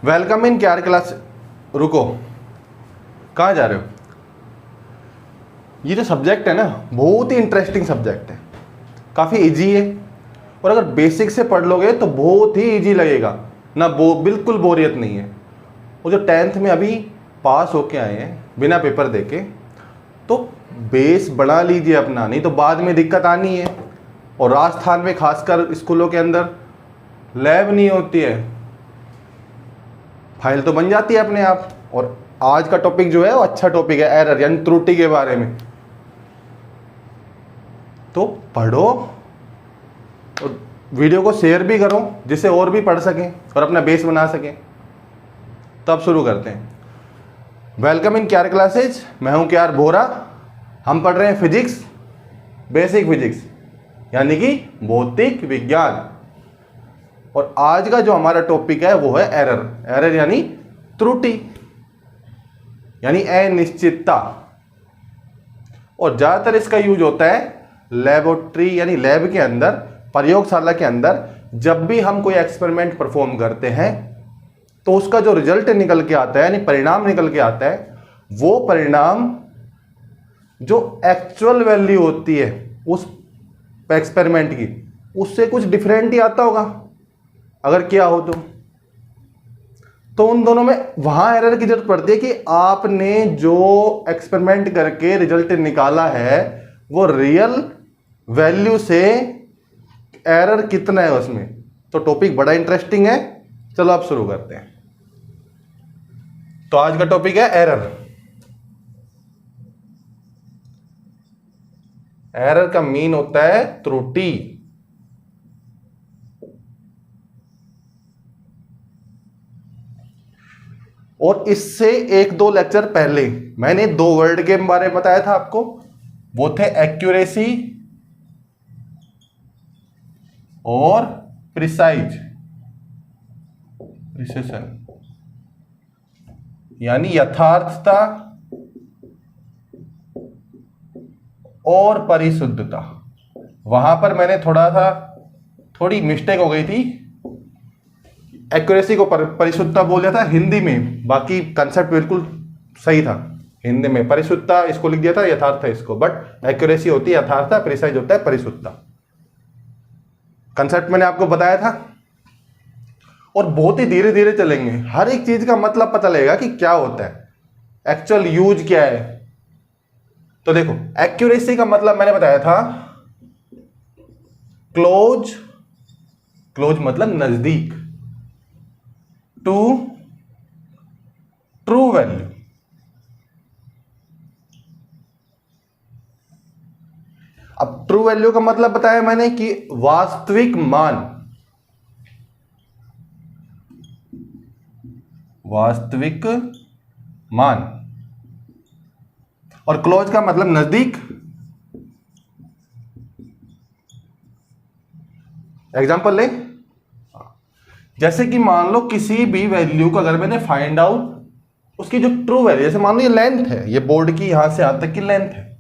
Welcome in K R class. रुको, कहाँ जा रहे हो? ये जो सब्जेक्ट है ना, बहुत ही इंटरेस्टिंग सब्जेक्ट है, काफ़ी इजी है और अगर बेसिक से पढ़ लोगे तो बहुत ही इजी लगेगा ना, बिल्कुल बोरियत नहीं है। वो जो 10th में अभी पास होके आए हैं बिना पेपर देके, तो बेस बढ़ा लीजिए अपना, नहीं तो बाद में दिक्कत आनी है। और राजस्थान में खासकर स्कूलों के अंदर लैब नहीं होती है, फाइल तो बन जाती है अपने आप। और आज का टॉपिक जो है वो अच्छा टॉपिक है, एरर यानी त्रुटि के बारे में। तो पढ़ो और वीडियो को शेयर भी करो जिससे और भी पढ़ सकें और अपना बेस बना सकें। तब शुरू करते हैं। वेलकम इन केआर क्लासेज, मैं हूं केआर बोरा। हम पढ़ रहे हैं फिजिक्स, बेसिक फिजिक्स यानी कि भौतिक विज्ञान। और आज का जो हमारा टॉपिक है वो है एरर। एरर यानी त्रुटि यानी अनिश्चितता। और ज़्यादातर इसका यूज होता है लेबोरेटरी यानी लैब के अंदर, प्रयोगशाला के अंदर। जब भी हम कोई एक्सपेरिमेंट परफॉर्म करते हैं तो उसका जो रिजल्ट निकल के आता है यानी परिणाम निकल के आता है, वो परिणाम जो एक्चुअल वैल्यू होती है उस एक्सपेरिमेंट की, उससे कुछ डिफरेंट ही आता होगा अगर क्या हो तो उन दोनों में वहां एरर की जरूरत पड़ती है कि आपने जो एक्सपेरिमेंट करके रिजल्ट निकाला है वो रियल वैल्यू से एरर कितना है उसमें। तो टॉपिक बड़ा इंटरेस्टिंग है। चलो आप शुरू करते हैं। तो आज का टॉपिक है एरर। एरर का मीन होता है त्रुटि। और इससे एक दो लेक्चर पहले मैंने दो वर्ड के बारे में बताया था आपको, वो थे एक्यूरेसी और प्रिसाइज, प्रिसिशन यानी यथार्थता और परिशुद्धता। वहां पर मैंने थोड़ी मिस्टेक हो गई थी, एक्यूरेसी को परिशुद्धता बोल दिया था हिंदी में, बाकी कंसेप्ट बिल्कुल सही था। हिंदी में परिशुद्धता इसको लिख दिया था, यथार्थ है इसको, बट एक्यूरेसी होती है यथार्थता, प्रिसाइज होता है परिशुद्धता। कंसेप्ट मैंने आपको बताया था। और बहुत ही धीरे धीरे चलेंगे, हर एक चीज का मतलब पता लगेगा कि क्या होता है, एक्चुअल यूज क्या है। तो देखो, एक्यूरेसी का मतलब मैंने बताया था क्लोज मतलब नजदीक, टू ट्रू वैल्यू। अब ट्रू वैल्यू का मतलब बताया मैंने कि वास्तविक मान, वास्तविक मान। और क्लोज का मतलब नजदीक। एग्जांपल ले, जैसे कि मान लो किसी भी वैल्यू को अगर मैंने फाइंड आउट उसकी जो ट्रू वैल्यू, जैसे मान लो ये लेंथ है, ये बोर्ड की यहां से यहां तक की लेंथ है।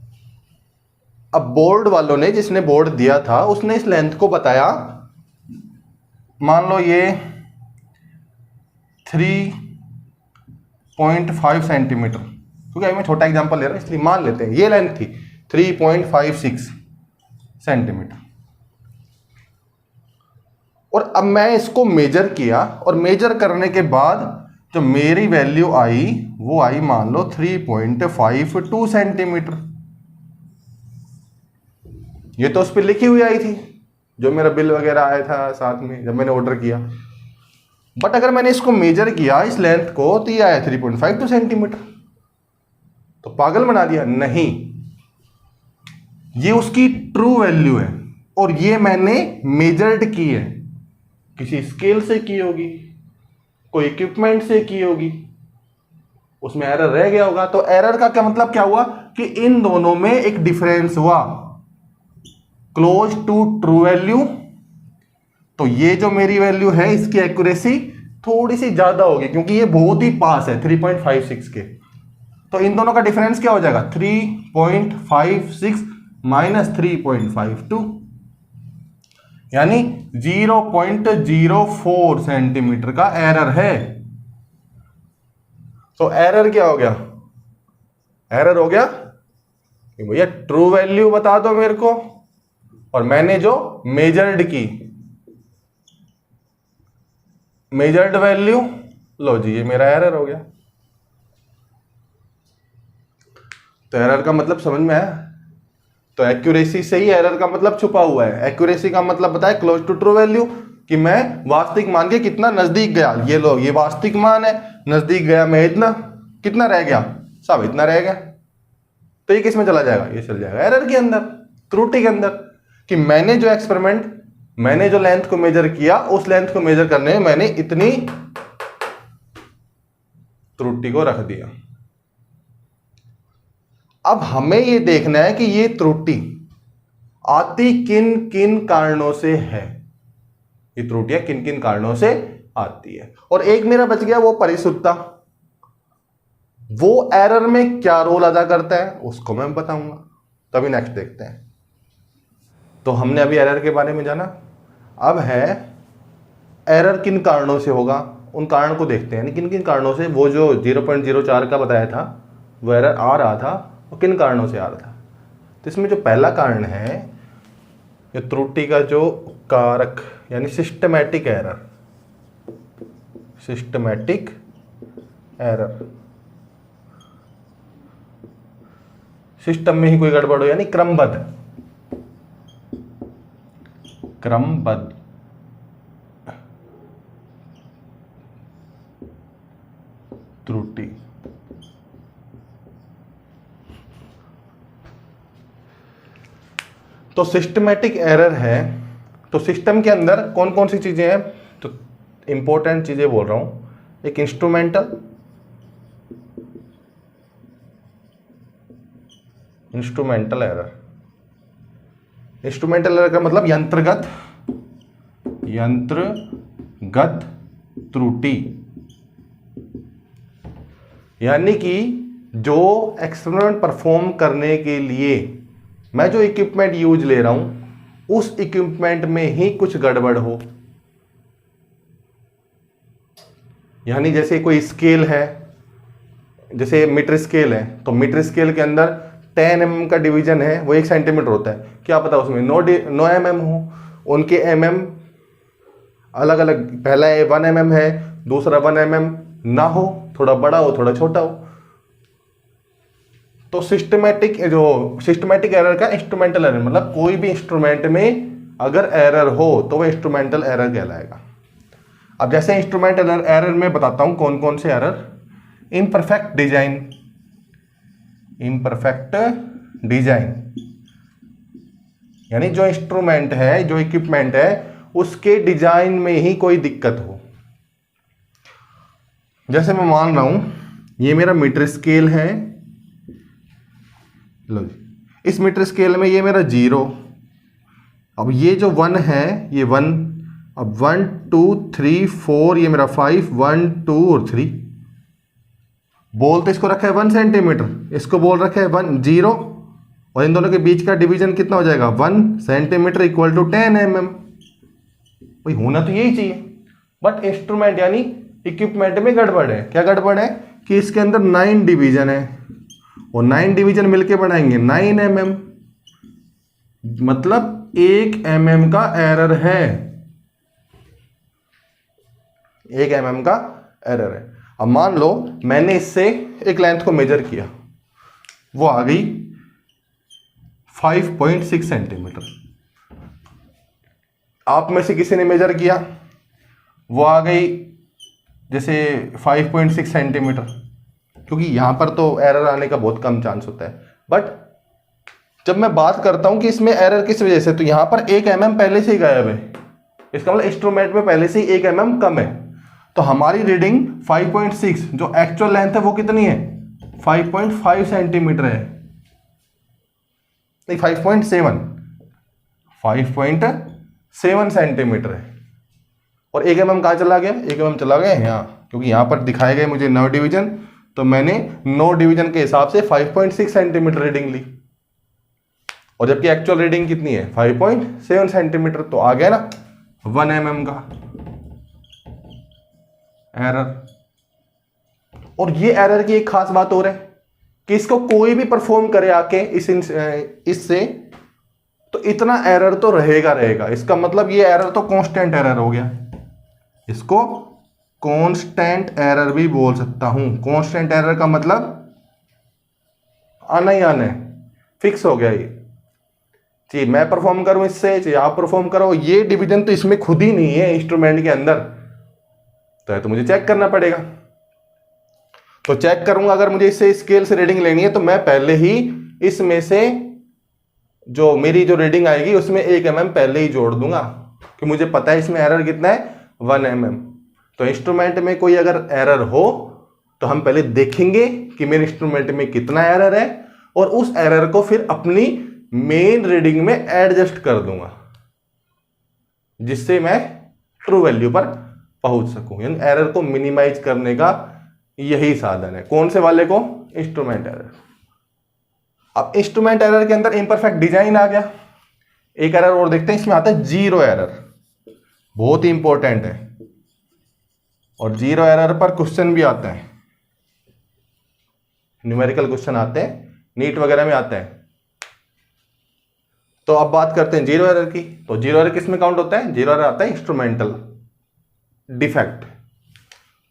अब बोर्ड वालों ने, जिसने बोर्ड दिया था, उसने इस लेंथ को बताया, मान लो ये 3.5 सेंटीमीटर, क्योंकि अभी मैं छोटा एग्जांपल ले रहा हूं इसलिए मान लेते हैं ये लेंथ थी 3.56 सेंटीमीटर। और अब मैं इसको मेजर किया और मेजर करने के बाद जो मेरी वैल्यू आई वो आई मान लो 3.52 सेंटीमीटर। ये तो उस पर लिखी हुई आई थी, जो मेरा बिल वगैरह आया था साथ में जब मैंने ऑर्डर किया। बट अगर मैंने इसको मेजर किया इस लेंथ को तो ये आया 3.52 सेंटीमीटर। तो पागल बना दिया? नहीं, ये उसकी ट्रू वैल्यू है और ये मैंने मेजर्ड की है, किसी स्केल से की होगी, कोई इक्विपमेंट से की होगी, उसमें एरर रह गया होगा। तो एरर का क्या मतलब क्या हुआ कि इन दोनों में एक डिफरेंस हुआ, क्लोज टू ट्रू वैल्यू। तो ये जो मेरी वैल्यू है इसकी एक्यूरेसी थोड़ी सी ज्यादा होगी क्योंकि ये बहुत ही पास है 3.56 के। तो इन दोनों का डिफरेंस क्या हो जाएगा? 3.56 माइनस 3.52 यानी 0.04 सेंटीमीटर का एरर है। तो एरर क्या हो गया? एरर हो गया कि भैया ट्रू वैल्यू बता दो मेरे को, और मैंने जो मेजर्ड की मेजर्ड वैल्यू, लो जी ये मेरा एरर हो गया। तो एरर का मतलब समझ में आया? तो एक्यूरेसी से ही एरर का मतलब छुपा हुआ है। एक्यूरेसी का मतलब बताए क्लोज टू ट्रू वैल्यू, कि मैं वास्तविक मान के कितना नजदीक गया। ये लो ये वास्तविक मान है, नजदीक गया मैं इतना, कितना रह गया साहब? इतना रह गया। तो ये किस में चला जाएगा? ये चल जाएगा एरर के अंदर, त्रुटि के अंदर, कि मैंने जो एक्सपेरिमेंट, मैंने जो लेंथ को मेजर किया, उस लेंथ को मेजर करने में मैंने इतनी त्रुटि को रख दिया। अब हमें ये देखना है कि ये त्रुटि आती किन किन कारणों से है, ये त्रुटियां किन किन कारणों से आती है। और एक मेरा बच गया वो परिशुद्धता, वो एरर में क्या रोल अदा करता है उसको मैं बताऊंगा। तभी नेक्स्ट देखते हैं। तो हमने अभी एरर के बारे में जाना, अब है एरर किन कारणों से होगा, उन कारण को देखते हैं। किन किन कारणों से वो जो 0.04 का बताया था वो एरर आ रहा था, और किन कारणों से आ रहा था। तो इसमें जो पहला कारण है, ये त्रुटि का जो कारक यानी systematic error, systematic error, system में ही कोई गड़बड़ हो, यानी क्रमबद्ध त्रुटि। तो सिस्टमैटिक एरर है, तो सिस्टम के अंदर कौन कौन सी चीजें हैं? तो इंपॉर्टेंट चीजें बोल रहा हूं। एक इंस्ट्रूमेंटल एरर, इंस्ट्रूमेंटल एरर का मतलब यंत्रगत त्रुटि, यानी कि जो एक्सपेरिमेंट परफॉर्म करने के लिए मैं जो इक्विपमेंट यूज ले रहा हूं, उस इक्विपमेंट में ही कुछ गड़बड़ हो। यानी जैसे कोई स्केल है, जैसे मीटर स्केल है, तो मीटर स्केल के अंदर 10 mm का डिवीजन है, वो 1 सेंटीमीटर होता है। क्या पता उसमें 9 mm हो, उनके mm अलग अलग, पहला 1 mm है, दूसरा 1 mm ना हो, थोड़ा बड़ा हो थोड़ा छोटा हो। तो सिस्टमैटिक एरर का इंस्ट्रूमेंटल एरर, मतलब कोई भी इंस्ट्रूमेंट में अगर एरर हो तो वो इंस्ट्रूमेंटल एरर कहलाएगा। अब जैसे इंस्ट्रूमेंटल एरर में बताता हूं कौन कौन से एरर। इम्परफेक्ट डिजाइन, यानी जो इंस्ट्रूमेंट है, जो इक्विपमेंट है, उसके डिजाइन में ही कोई दिक्कत हो। जैसे मैं मान रहा हूं ये मेरा मीटर स्केल है, लो इस मीटर स्केल में ये मेरा 0, अब ये जो 1 है ये 1, अब 1 2 3 4 ये मेरा 5, 1 2 और 3। बोल तो इसको रखा है 1 सेंटीमीटर, इसको बोल रखा है 1 0, और इन दोनों के बीच का डिवीजन कितना हो जाएगा? 1 सेंटीमीटर इक्वल टू 10 mm। भाई होना तो यही चाहिए, बट इंस्ट्रूमेंट यानी इक्विपमेंट में गड़बड़ है। क्या गड़बड़ है? कि इसके अंदर 9 डिवीजन है, और 9 डिवीजन मिलके बनाएंगे 9 mm, मतलब 1 mm का एरर है, 1 mm का एरर है। अब मान लो मैंने इससे एक लेंथ को मेजर किया, वो आ गई 5.6 सेंटीमीटर। आप में से किसी ने मेजर किया, वो आ गई जैसे 5.6 सेंटीमीटर, क्योंकि यहां पर तो एरर आने का बहुत कम चांस होता है। बट जब मैं बात करता हूं कि इसमें एरर किस वजह से, तो यहां पर 1 mm पहले से ही गायब है, इसका मतलब इंस्ट्रूमेंट में पहले से ही 1 mm कम है। तो हमारी रीडिंग 5.6, जो एक्चुअल लेंथ है वो कितनी है? 5.5 सेंटीमीटर है, नहीं 5.7 सेंटीमीटर है। और 1 mm कहां चला गया? 1 mm चला गया यहाँ, क्योंकि यहां पर दिखाए गए मुझे 9 डिवीजन, तो मैंने 9 डिवीजन के हिसाब से 5.6 सेंटीमीटर रीडिंग ली, और जबकि एक्चुअल रीडिंग कितनी है? 5.7 सेंटीमीटर। तो आ गया ना 1 mm का एरर। और ये एरर की एक खास बात और है कि इसको कोई भी परफॉर्म करे आके इससे तो इतना एरर तो रहेगा। इसका मतलब ये एरर तो कांस्टेंट एरर हो गया, इसको कांस्टेंट एरर भी बोल सकता हूं। कांस्टेंट एरर का मतलब आना ही आना है, फिक्स हो गया ये। चाहे मैं परफॉर्म करूं इससे, चाहे आप परफॉर्म करो, ये डिवीजन तो इसमें खुद ही नहीं है इंस्ट्रूमेंट के अंदर, तो मुझे चेक करना पड़ेगा। तो चेक करूंगा, अगर मुझे इससे स्केल से रीडिंग लेनी है तो मैं पहले ही इसमें से जो मेरी जो रीडिंग आएगी उसमें 1 mm पहले ही जोड़ दूंगा, कि मुझे पता है इसमें एरर कितना है, 1 mm। तो इंस्ट्रूमेंट में कोई अगर एरर हो तो हम पहले देखेंगे कि मेरे इंस्ट्रूमेंट में कितना एरर है, और उस एरर को फिर अपनी मेन रीडिंग में एडजस्ट कर दूंगा, जिससे मैं ट्रू वैल्यू पर पहुंच सकूं। यानी एरर को मिनिमाइज करने का यही साधन है। कौन से वाले को? Instrument error. अब इंस्ट्रूमेंट एरर के अंदर इम्परफेक्ट डिजाइन आ गया। एक एरर और देखते हैं, इसमें आता है जीरो एरर, बहुत ही इंपॉर्टेंट है, और जीरो एरर पर क्वेश्चन भी आता है, न्यूमेरिकल क्वेश्चन आते हैं, नीट वगैरह में आते हैं। तो अब बात करते हैं जीरो एरर की। तो जीरो एरर किसमें काउंट होता है? जीरो एरर आता है इंस्ट्रूमेंटल डिफेक्ट।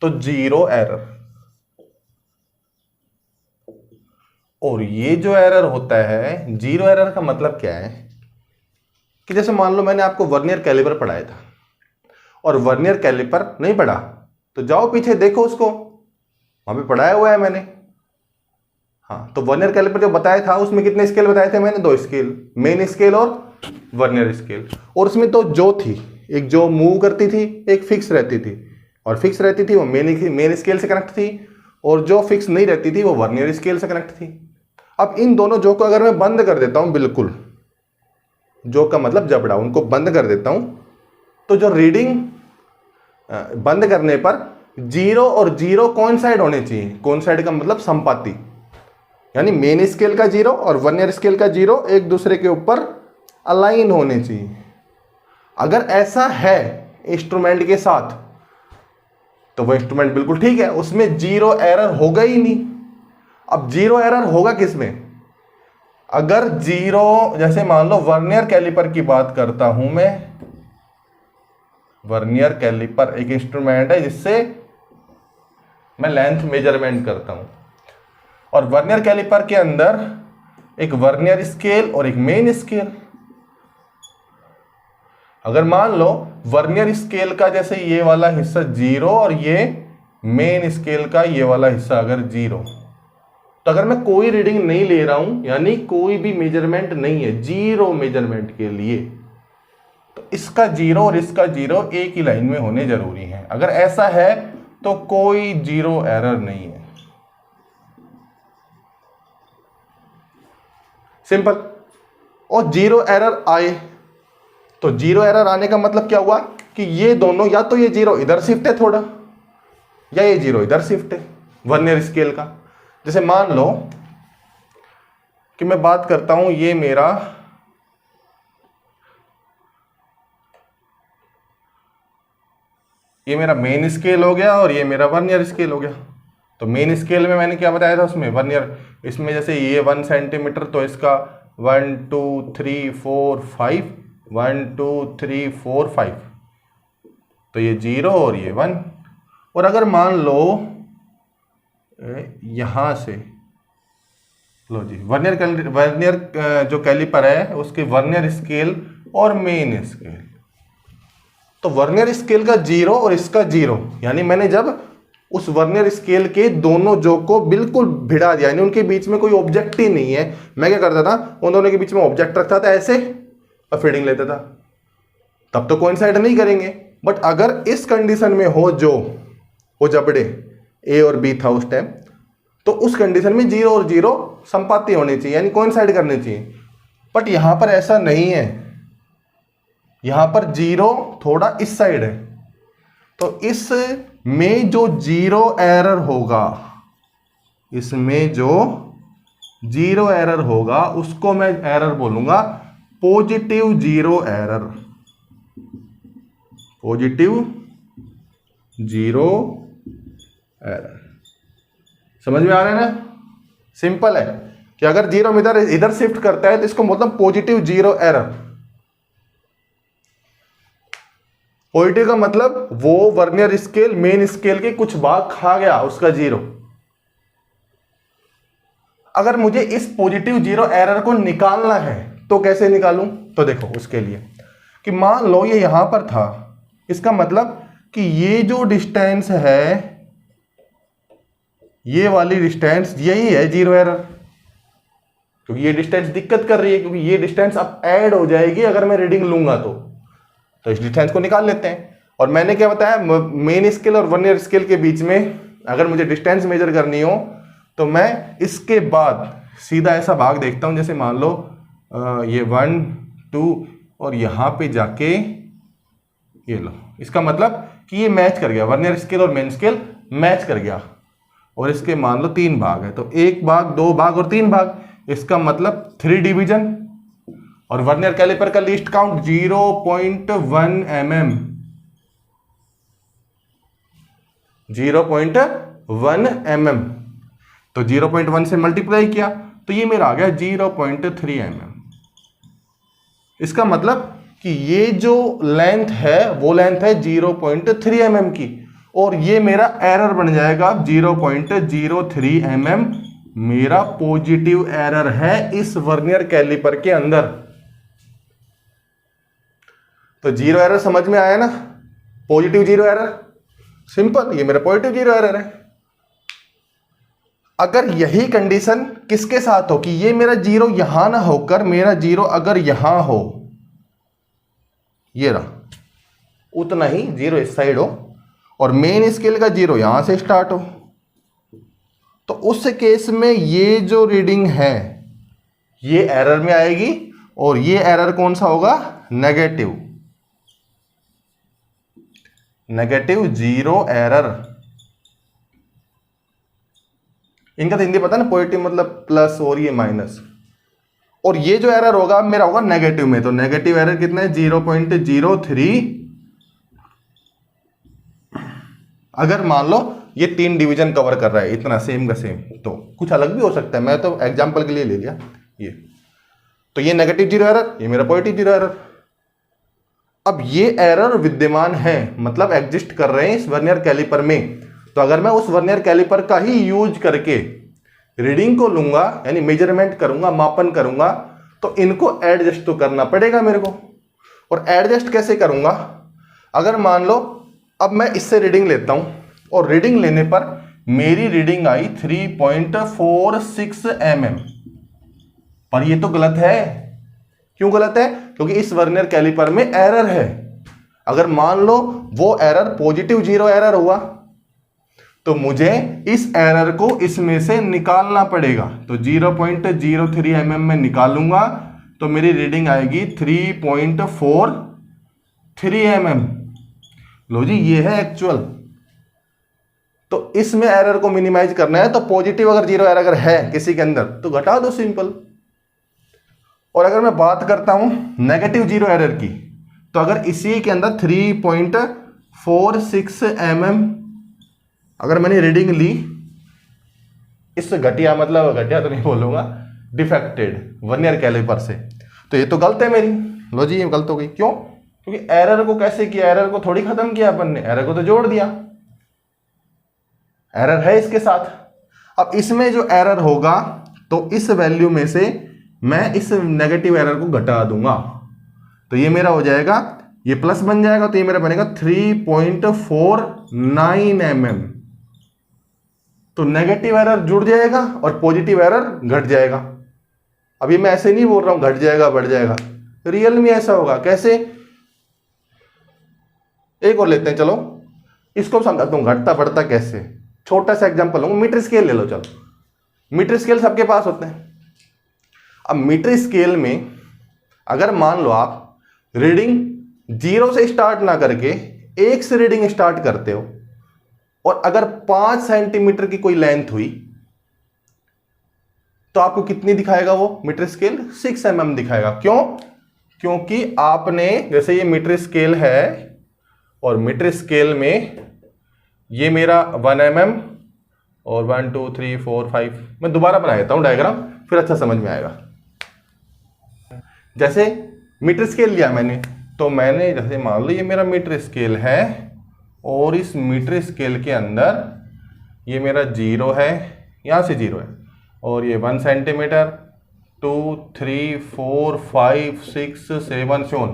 तो जीरो एरर, और ये जो एरर होता है, जीरो एरर का मतलब क्या है कि जैसे मान लो मैंने आपको वर्नियर कैलिपर पढ़ाया था और वर्नियर कैलिपर नहीं पढ़ा, तो जाओ पीछे देखो उसको, वहां पे पढ़ाया हुआ है मैंने। हाँ, तो वर्नियर कैलिपर जो बताया था उसमें कितने स्केल बताए थे मैंने? 2 स्केल, मेन स्केल और वर्नियर स्केल। और उसमें तो जो थी, एक जो मूव करती थी, एक फिक्स रहती थी, और फिक्स रहती थी वो मेन स्केल से कनेक्ट थी, और जो फिक्स नहीं रहती थी वो वर्नियर स्केल से कनेक्ट थी। अब इन दोनों जो को अगर मैं बंद कर देता हूं, बिल्कुल जो का मतलब जबड़ा, उनको बंद कर देता हूं, तो जो रीडिंग बंद करने पर जीरो और जीरो कोइंसाइड होने चाहिए। कोइंसाइड का मतलब संपाती, यानी मेन स्केल का जीरो और वर्नियर स्केल का जीरो एक दूसरे के ऊपर अलाइन होने चाहिए। अगर ऐसा है इंस्ट्रूमेंट के साथ तो वो इंस्ट्रूमेंट बिल्कुल ठीक है, उसमें जीरो एरर होगा ही नहीं। अब जीरो एरर होगा किसमें? अगर जीरो, जैसे मान लो वर्नियर कैलिपर की बात करता हूं मैं, वर्नियर कैलिपर एक इंस्ट्रूमेंट है जिससे मैं लेंथ मेजरमेंट करता हूं, और वर्नियर कैलिपर के अंदर एक वर्नियर स्केल और एक मेन स्केल। अगर मान लो वर्नियर स्केल का जैसे ये वाला हिस्सा जीरो और ये मेन स्केल का ये वाला हिस्सा अगर जीरो, तो अगर मैं कोई रीडिंग नहीं ले रहा हूं, यानी कोई भी मेजरमेंट नहीं है जीरो मेजरमेंट के लिए, तो इसका जीरो और इसका जीरो एक ही लाइन में होने जरूरी है। अगर ऐसा है तो कोई जीरो एरर नहीं है। सिंपल। और जीरो एरर आए तो जीरो एरर आने का मतलब क्या हुआ कि ये दोनों, या तो ये जीरो इधर शिफ्ट है थोड़ा, या ये जीरो इधर शिफ्ट है वर्नियर स्केल का। जैसे मान लो कि मैं बात करता हूं, ये मेरा मेन स्केल हो गया और ये मेरा वर्नियर स्केल हो गया। तो मेन स्केल में मैंने क्या बताया था, उसमें वर्नियर, इसमें जैसे ये 1 सेंटीमीटर, तो इसका 1 2 3 4 5, 1 2 3 4 5, तो ये 0 और ये 1। और अगर मान लो यहां से, लो जी, वर्नियर जो कैलिपर है उसके वर्नियर स्केल और मेन स्केल, तो वर्नियर स्केल का 0 और इसका 0, यानी मैंने जब उस वर्नियर स्केल के दोनों जो को बिल्कुल भिड़ा दिया, यानी उनके बीच में कोई ऑब्जेक्ट ही नहीं है, मैं क्या करता था, उन दोनों के बीच में ऑब्जेक्ट रखता था ऐसे और फीडिंग लेता था, तब तो कोइंसाइड नहीं करेंगे। बट अगर इस कंडीशन में हो, जो वो जबड़े ए और बी था उस टाइम, तो उस कंडीशन में 0 और 0 संपाती होनी चाहिए, यानी कोइंसाइड करनी चाहिए। बट यहां पर ऐसा नहीं है, यहां पर 0 थोड़ा इस साइड है, तो इस में जो 0 एरर होगा, इसमें जो 0 एरर होगा उसको मैं एरर बोलूंगा पॉजिटिव 0 एरर, पॉजिटिव 0 एरर। समझ में आ रहा है ना? सिंपल है कि अगर जीरो इधर इधर शिफ्ट करता है तो इसको मतलब पॉजिटिव जीरो एरर। पॉजिटिव का मतलब वो वर्नियर स्केल मेन स्केल के कुछ भाग खा गया, उसका जीरो। अगर मुझे इस पॉजिटिव जीरो एरर को निकालना है तो कैसे निकालूं? तो देखो उसके लिए कि मान लो ये यहां पर था, इसका मतलब कि ये जो डिस्टेंस है, ये वाली डिस्टेंस यही है जीरो एरर, क्योंकि ये डिस्टेंस दिक्कत कर रही है, क्योंकि ये डिस्टेंस अब ऐड हो जाएगी अगर मैं रीडिंग लूंगा तो इस डिस्टेंस को निकाल लेते हैं। और मैंने क्या बताया, मेन स्केल और वर्नियर स्केल के बीच में अगर मुझे डिस्टेंस मेजर करनी हो तो मैं इसके बाद सीधा ऐसा भाग देखता हूं, जैसे मान लो ये 1 2 और यहां पे जाके ये लो, इसका मतलब कि ये मैच कर गया, वर्नियर स्केल और मेन स्केल मैच कर गया। और इसके मान लो 3 भाग है, तो 1 भाग 2 भाग और 3 भाग, इसका मतलब 3 डिवीजन। और वर्नियर कैलिपर का लीस्ट काउंट 0.1 mm, 0.1 mm। तो 0.1 से मल्टीप्लाई किया तो ये मेरा आ गया 0.3 mm। इसका मतलब कि ये जो लेंथ है वो लेंथ है 0.3 mm की, और ये मेरा एरर बन जाएगा 0.03 mm। मेरा पॉजिटिव एरर है इस वर्नियर कैलिपर के अंदर। तो जीरो एरर समझ में आया ना? पॉजिटिव जीरो एरर, सिंपल, ये मेरा पॉजिटिव जीरो एरर है। अगर यही कंडीशन किसके साथ हो कि ये मेरा जीरो यहां ना होकर मेरा जीरो अगर यहां हो, ये रहा, उतना ही जीरो इस साइड हो और मेन स्केल का जीरो यहां से स्टार्ट हो, तो उस केस में ये जो रीडिंग है ये एरर में आएगी। और ये एरर कौन सा होगा? Negative, negative zero error. इनका तो हिंदी पता ना, पॉजिटिव मतलब प्लस और ये माइनस। और ये जो एरर होगा मेरा होगा नेगेटिव में, तो नेगेटिव एरर कितना है? 0.03। अगर मान लो ये 3 डिवीजन कवर कर रहा है, इतना सेम का सेम, तो कुछ अलग भी हो सकता है, मैं तो एग्जांपल के लिए ले लिया ये। तो ये नेगेटिव जीरो एरर, ये मेरा पॉजिटिव जीरो एरर। अब ये एरर विद्यमान है, मतलब एग्जिस्ट कर रहे हैं इस वर्नियर कैलिपर में। तो अगर मैं उस वर्नियर कैलिपर का ही यूज करके रीडिंग को लूंगा, यानी मेजरमेंट करूंगा, मापन करूंगा, तो इनको एडजस्ट तो करना पड़ेगा मेरे को। और एडजस्ट कैसे करूंगा? अगर मान लो अब मैं इससे रीडिंग लेता हूं और रीडिंग लेने पर मेरी रीडिंग आई 3.46 mm, पर ये तो गलत है। क्यों गलत है? क्योंकि इस वर्नियर कैलिपर में एरर है। अगर मान लो वो एरर पॉजिटिव जीरो एरर हुआ तो मुझे इस एरर को इसमें से निकालना पड़ेगा। तो 0.03 mm में निकालूंगा तो मेरी रीडिंग आएगी 3.43 mm। लो जी, ये है एक्चुअल। तो इसमें एरर को मिनिमाइज करना है, तो पॉजिटिव अगर जीरो एरर अगर है किसी के अंदर तो घटा दो, सिंपल। और अगर मैं बात करता हूं नेगेटिव जीरो एरर की, तो अगर इसी के अंदर 3.46 mm अगर मैंने रीडिंग ली, इससे घटिया, मतलब घटिया तो नहीं बोलूंगा, डिफेक्टेड वर्नियर कैलिपर से, तो ये तो गलत है मेरी। लो जी, ये गलत हो गई। क्यों? क्योंकि एरर को कैसे किया? एरर को थोड़ी खत्म किया अपन ने, एरर को तो जोड़ दिया। एरर है इसके साथ। अब इसमें जो एरर होगा तो इस वैल्यू में से मैं इस नेगेटिव एरर को घटा दूंगा, तो ये मेरा हो जाएगा, ये प्लस बन जाएगा, तो ये मेरा बनेगा 3.49 mm। तो नेगेटिव एरर जुड़ जाएगा और पॉजिटिव एरर घट जाएगा। अभी मैं ऐसे नहीं बोल रहा हूं घट जाएगा बढ़ जाएगा, रियल में ऐसा होगा। कैसे? एक और लेते हैं, चलो इसको समझाता हूं घटता बढ़ता कैसे। छोटा सा एग्जांपल लूंगा, मीटर स्केल ले लो। चलो, मीटर स्केल सबके पास होते हैं। अब मीटर स्केल में अगर मान लो आप रीडिंग 0 से स्टार्ट ना करके 1 से रीडिंग स्टार्ट करते हो, और अगर 5 सेंटीमीटर की कोई लेंथ हुई तो आपको कितनी दिखाएगा वो मीटर स्केल? 6 mm दिखाएगा। क्यों? क्योंकि आपने, जैसे ये मीटर स्केल है और मीटर स्केल में ये मेरा 1 mm और 1 2 3 4 5, मैं दोबारा बना देता हूँ डायग्राम, फिर अच्छा समझ में आएगा। जैसे मीटर स्केल लिया मैंने, तो मैंने जैसे मान लो ये मेरा मीटर स्केल है, और इस मीटर स्केल के अंदर ये मेरा 0 है, यहाँ से 0 है, और ये 1 सेंटीमीटर, 2 3 4 5 6 7 7,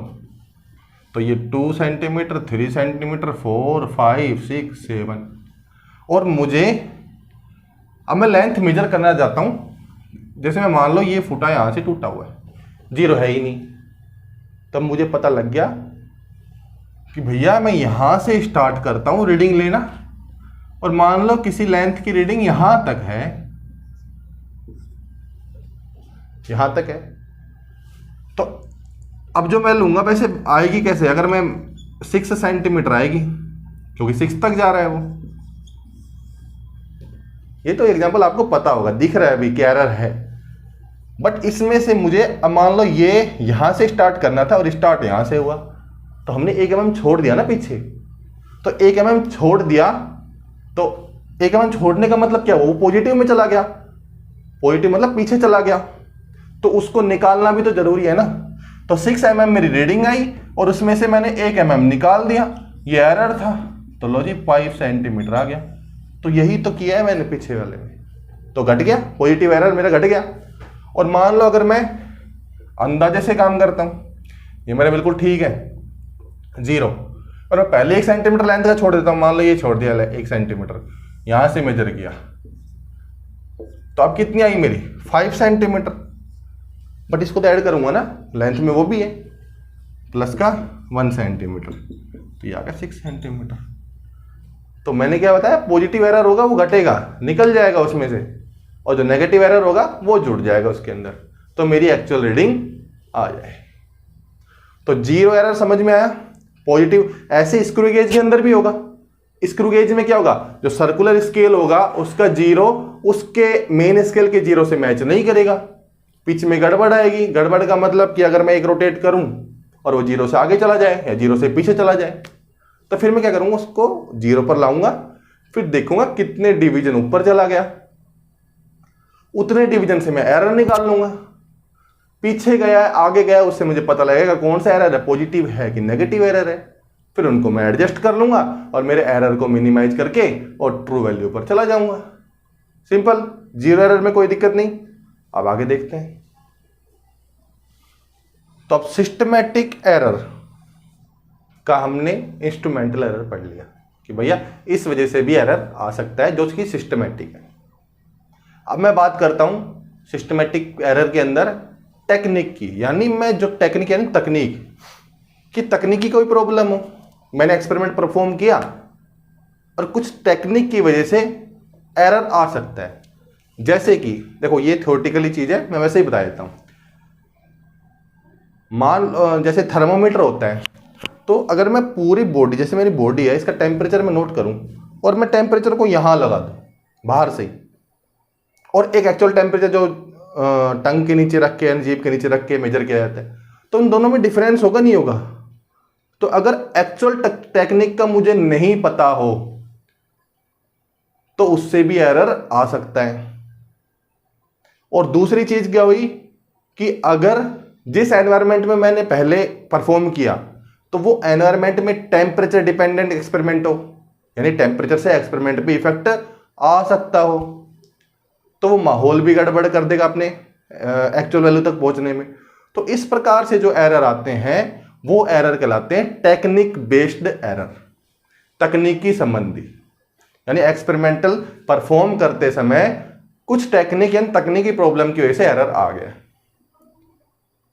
तो ये 2 सेंटीमीटर, 3 सेंटीमीटर, 4 5 6 7, और मुझे अब मैं लेंथ मेजर करना चाहता हूँ। जैसे मैं मान लो ये फुटा यहाँ से टूटा हुआ है, 0 है ही नहीं, तब मुझे पता लग गया कि भैया मैं यहाँ से स्टार्ट करता हूँ रीडिंग लेना, और मान लो किसी लेंथ की रीडिंग यहाँ तक है, यहाँ तक है, तो अब जो मैं लूँगा वैसे आएगी कैसे, अगर मैं 6 सेंटीमीटर आएगी, क्योंकि 6 तक जा रहा है वो। ये तो एग्जांपल आपको पता होगा, दिख रहा है अभी कि एरर है, बट इसमें से मुझे अब मान लो ये यहाँ से स्टार्ट करना था और स्टार्ट यहाँ से हुआ, तो हमने 1 mm छोड़ दिया ना पीछे, तो 1 mm छोड़ दिया, तो 1 mm छोड़ने का मतलब क्या, वो पॉजिटिव में चला गया, पॉजिटिव मतलब पीछे चला गया, तो उसको निकालना भी तो जरूरी है ना। तो 6 mm मेरी रीडिंग आई और उसमें से मैंने 1 mm निकाल दिया, ये एरर था, तो लो जी 5 सेंटीमीटर आ गया। तो यही तो किया है मैंने पीछे वाले में, तो घट गया, पॉजिटिव एरर मेरा घट गया। और मान लो अगर मैं अंदाजे से काम करता हूं, ये मेरा बिल्कुल ठीक है 0, और मैं पहले 1 सेंटीमीटर लेंथ का छोड़ देता हूं, मान लो ये छोड़ दिया 1 सेंटीमीटर, यहां से मेजर किया, तो अब कितनी आई मेरी 5 सेंटीमीटर, बट इसको तो ऐड करूंगा ना, लेंथ में वो भी है, प्लस का 1 सेंटीमीटर, तो ये आ गया 6 सेंटीमीटर। तो मैंने क्या बताया, पॉजिटिव एरर होगा वो घटेगा, निकल जाएगा उसमें से, और जो नेगेटिव एरर होगा वो जुड़ जाएगा उसके अंदर, तो मेरी एक्चुअल रीडिंग आ जाए। तो 0 एरर समझ में आया। पॉजिटिव ऐसे स्क्रू गेज के अंदर भी होगा। स्क्रू गेज में क्या होगा, जो सर्कुलर स्केल होगा उसका 0 उसके मेन स्केल के 0 से मैच नहीं करेगा, पिच में गड़बड़ आएगी। गड़बड़ का मतलब कि अगर मैं एक रोटेट करूं और वो 0 से आगे चला जाए या 0 से पीछे चला जाए, तो फिर मैं क्या करूंगा, उसको 0 पर लाऊंगा, फिर देखूंगा कितने डिवीजन ऊपर चला गया, उतने डिवीजन से मैं एरर निकाल लूंगा। पीछे गया आगे गया, उससे मुझे पता लगेगा कौन सा एरर है, पॉजिटिव है कि नेगेटिव एरर है, फिर उनको मैं एडजस्ट कर लूंगा और मेरे एरर को मिनिमाइज करके और ट्रू वैल्यू पर चला जाऊंगा। सिंपल, 0 एरर में कोई दिक्कत नहीं। अब आगे देखते हैं। तो अब सिस्टमैटिक एरर का हमने इंस्ट्रूमेंटल एरर पढ़ लिया कि भैया इस वजह से भी एरर आ सकता है जो कि सिस्टमैटिक है। अब मैं बात करता हूं सिस्टमैटिक एरर के अंदर टेक्निक की, यानी मैं जो टेक्निक यानी तकनीक कि तकनीकी कोई प्रॉब्लम हो, मैंने एक्सपेरिमेंट परफॉर्म किया और कुछ टेक्निक की वजह से एरर आ सकता है। जैसे कि देखो ये थ्योरेटिकली चीज है, मैं वैसे ही बता देता हूं। मान जैसे थर्मोमीटर होता है, तो अगर मैं पूरी बॉडी, जैसे मेरी बॉडी है, इसका टेम्परेचर मैं नोट करूं और मैं टेम्परेचर को यहां लगा दूं बाहर से ही, और एक एक्चुअल टेम्परेचर जो टंग के नीचे रख के यानी जीभ के नीचे रख के मेजर किया जाता है, तो उन दोनों में डिफरेंस होगा नहीं होगा। तो अगर एक्चुअल टेक्निक का मुझे नहीं पता हो तो उससे भी एरर आ सकता है। और दूसरी चीज क्या हुई कि अगर जिस एनवायरनमेंट में मैंने पहले परफॉर्म किया तो वो एनवायरनमेंट में टेम्परेचर डिपेंडेंट एक्सपेरिमेंट हो, यानी टेम्परेचर से एक्सपेरिमेंट पे इफेक्ट आ सकता हो, तो वो माहौल भी गड़बड़ कर देगा अपने एक्चुअल वैल्यू तक पहुंचने में। तो इस प्रकार से जो एरर आते हैं वो एरर कहलाते हैं टेक्निक बेस्ड एरर, तकनीकी संबंधी, यानी एक्सपेरिमेंटल परफॉर्म करते समय कुछ टेक्निक यानी तकनीकी प्रॉब्लम की वजह से एरर आ गया।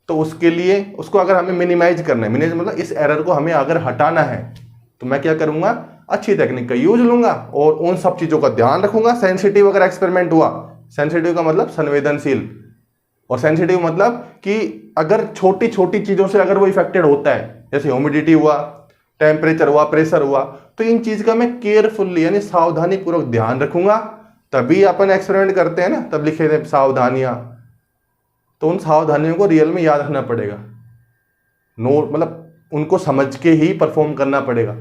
तो उसके लिए उसको अगर हमें मिनिमाइज करना है, मिनिमाइज मतलब इस एरर को हमें अगर हटाना है, तो मैं क्या करूंगा, अच्छी टेक्निक का यूज लूंगा और उन सब चीजों का ध्यान रखूंगा। सेंसिटिव अगर एक्सपेरिमेंट हुआ, सेंसिटिव का मतलब संवेदनशील, और सेंसिटिव मतलब कि अगर छोटी छोटी चीजों से अगर वो इफेक्टेड होता है, जैसे ह्यूमिडिटी हुआ, टेम्परेचर हुआ, प्रेशर हुआ, तो इन चीज का मैं केयरफुल्ली यानी सावधानी पूर्वक ध्यान रखूंगा। तभी अपन एक्सपेरिमेंट करते हैं ना, तब लिखे थे सावधानियां, तो उन सावधानियों को रियल में याद रखना पड़ेगा, नोट मतलब उनको समझ के ही परफॉर्म करना पड़ेगा।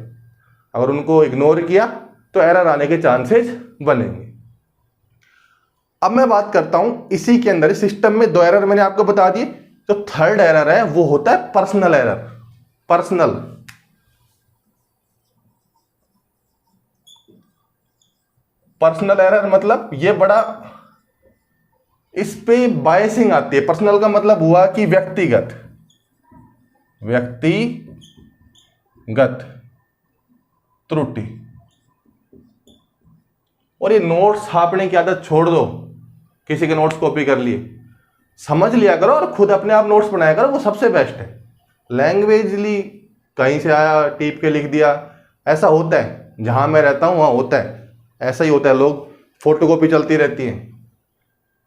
अगर उनको इग्नोर किया तो एरर आने के चांसेस बनेंगे। अब मैं बात करता हूं इसी के अंदर सिस्टम में 2 एरर मैंने आपको बता दिए। जो थर्ड एरर है वो होता है पर्सनल एरर। पर्सनल एरर मतलब ये बड़ा, इस पे बायसिंग आती है। पर्सनल का मतलब हुआ कि व्यक्तिगत त्रुटि। और ये नोट्स छापने की आदत छोड़ दो। किसी के नोट्स कॉपी कर लिए, समझ लिया करो और खुद अपने आप नोट्स बनाया करो, वो सबसे बेस्ट है। लैंग्वेजली कहीं से आया टीप के लिख दिया, ऐसा होता है। जहां मैं रहता हूं वहां होता है, ऐसा ही होता है। लोग फोटोकॉपी चलती रहती है।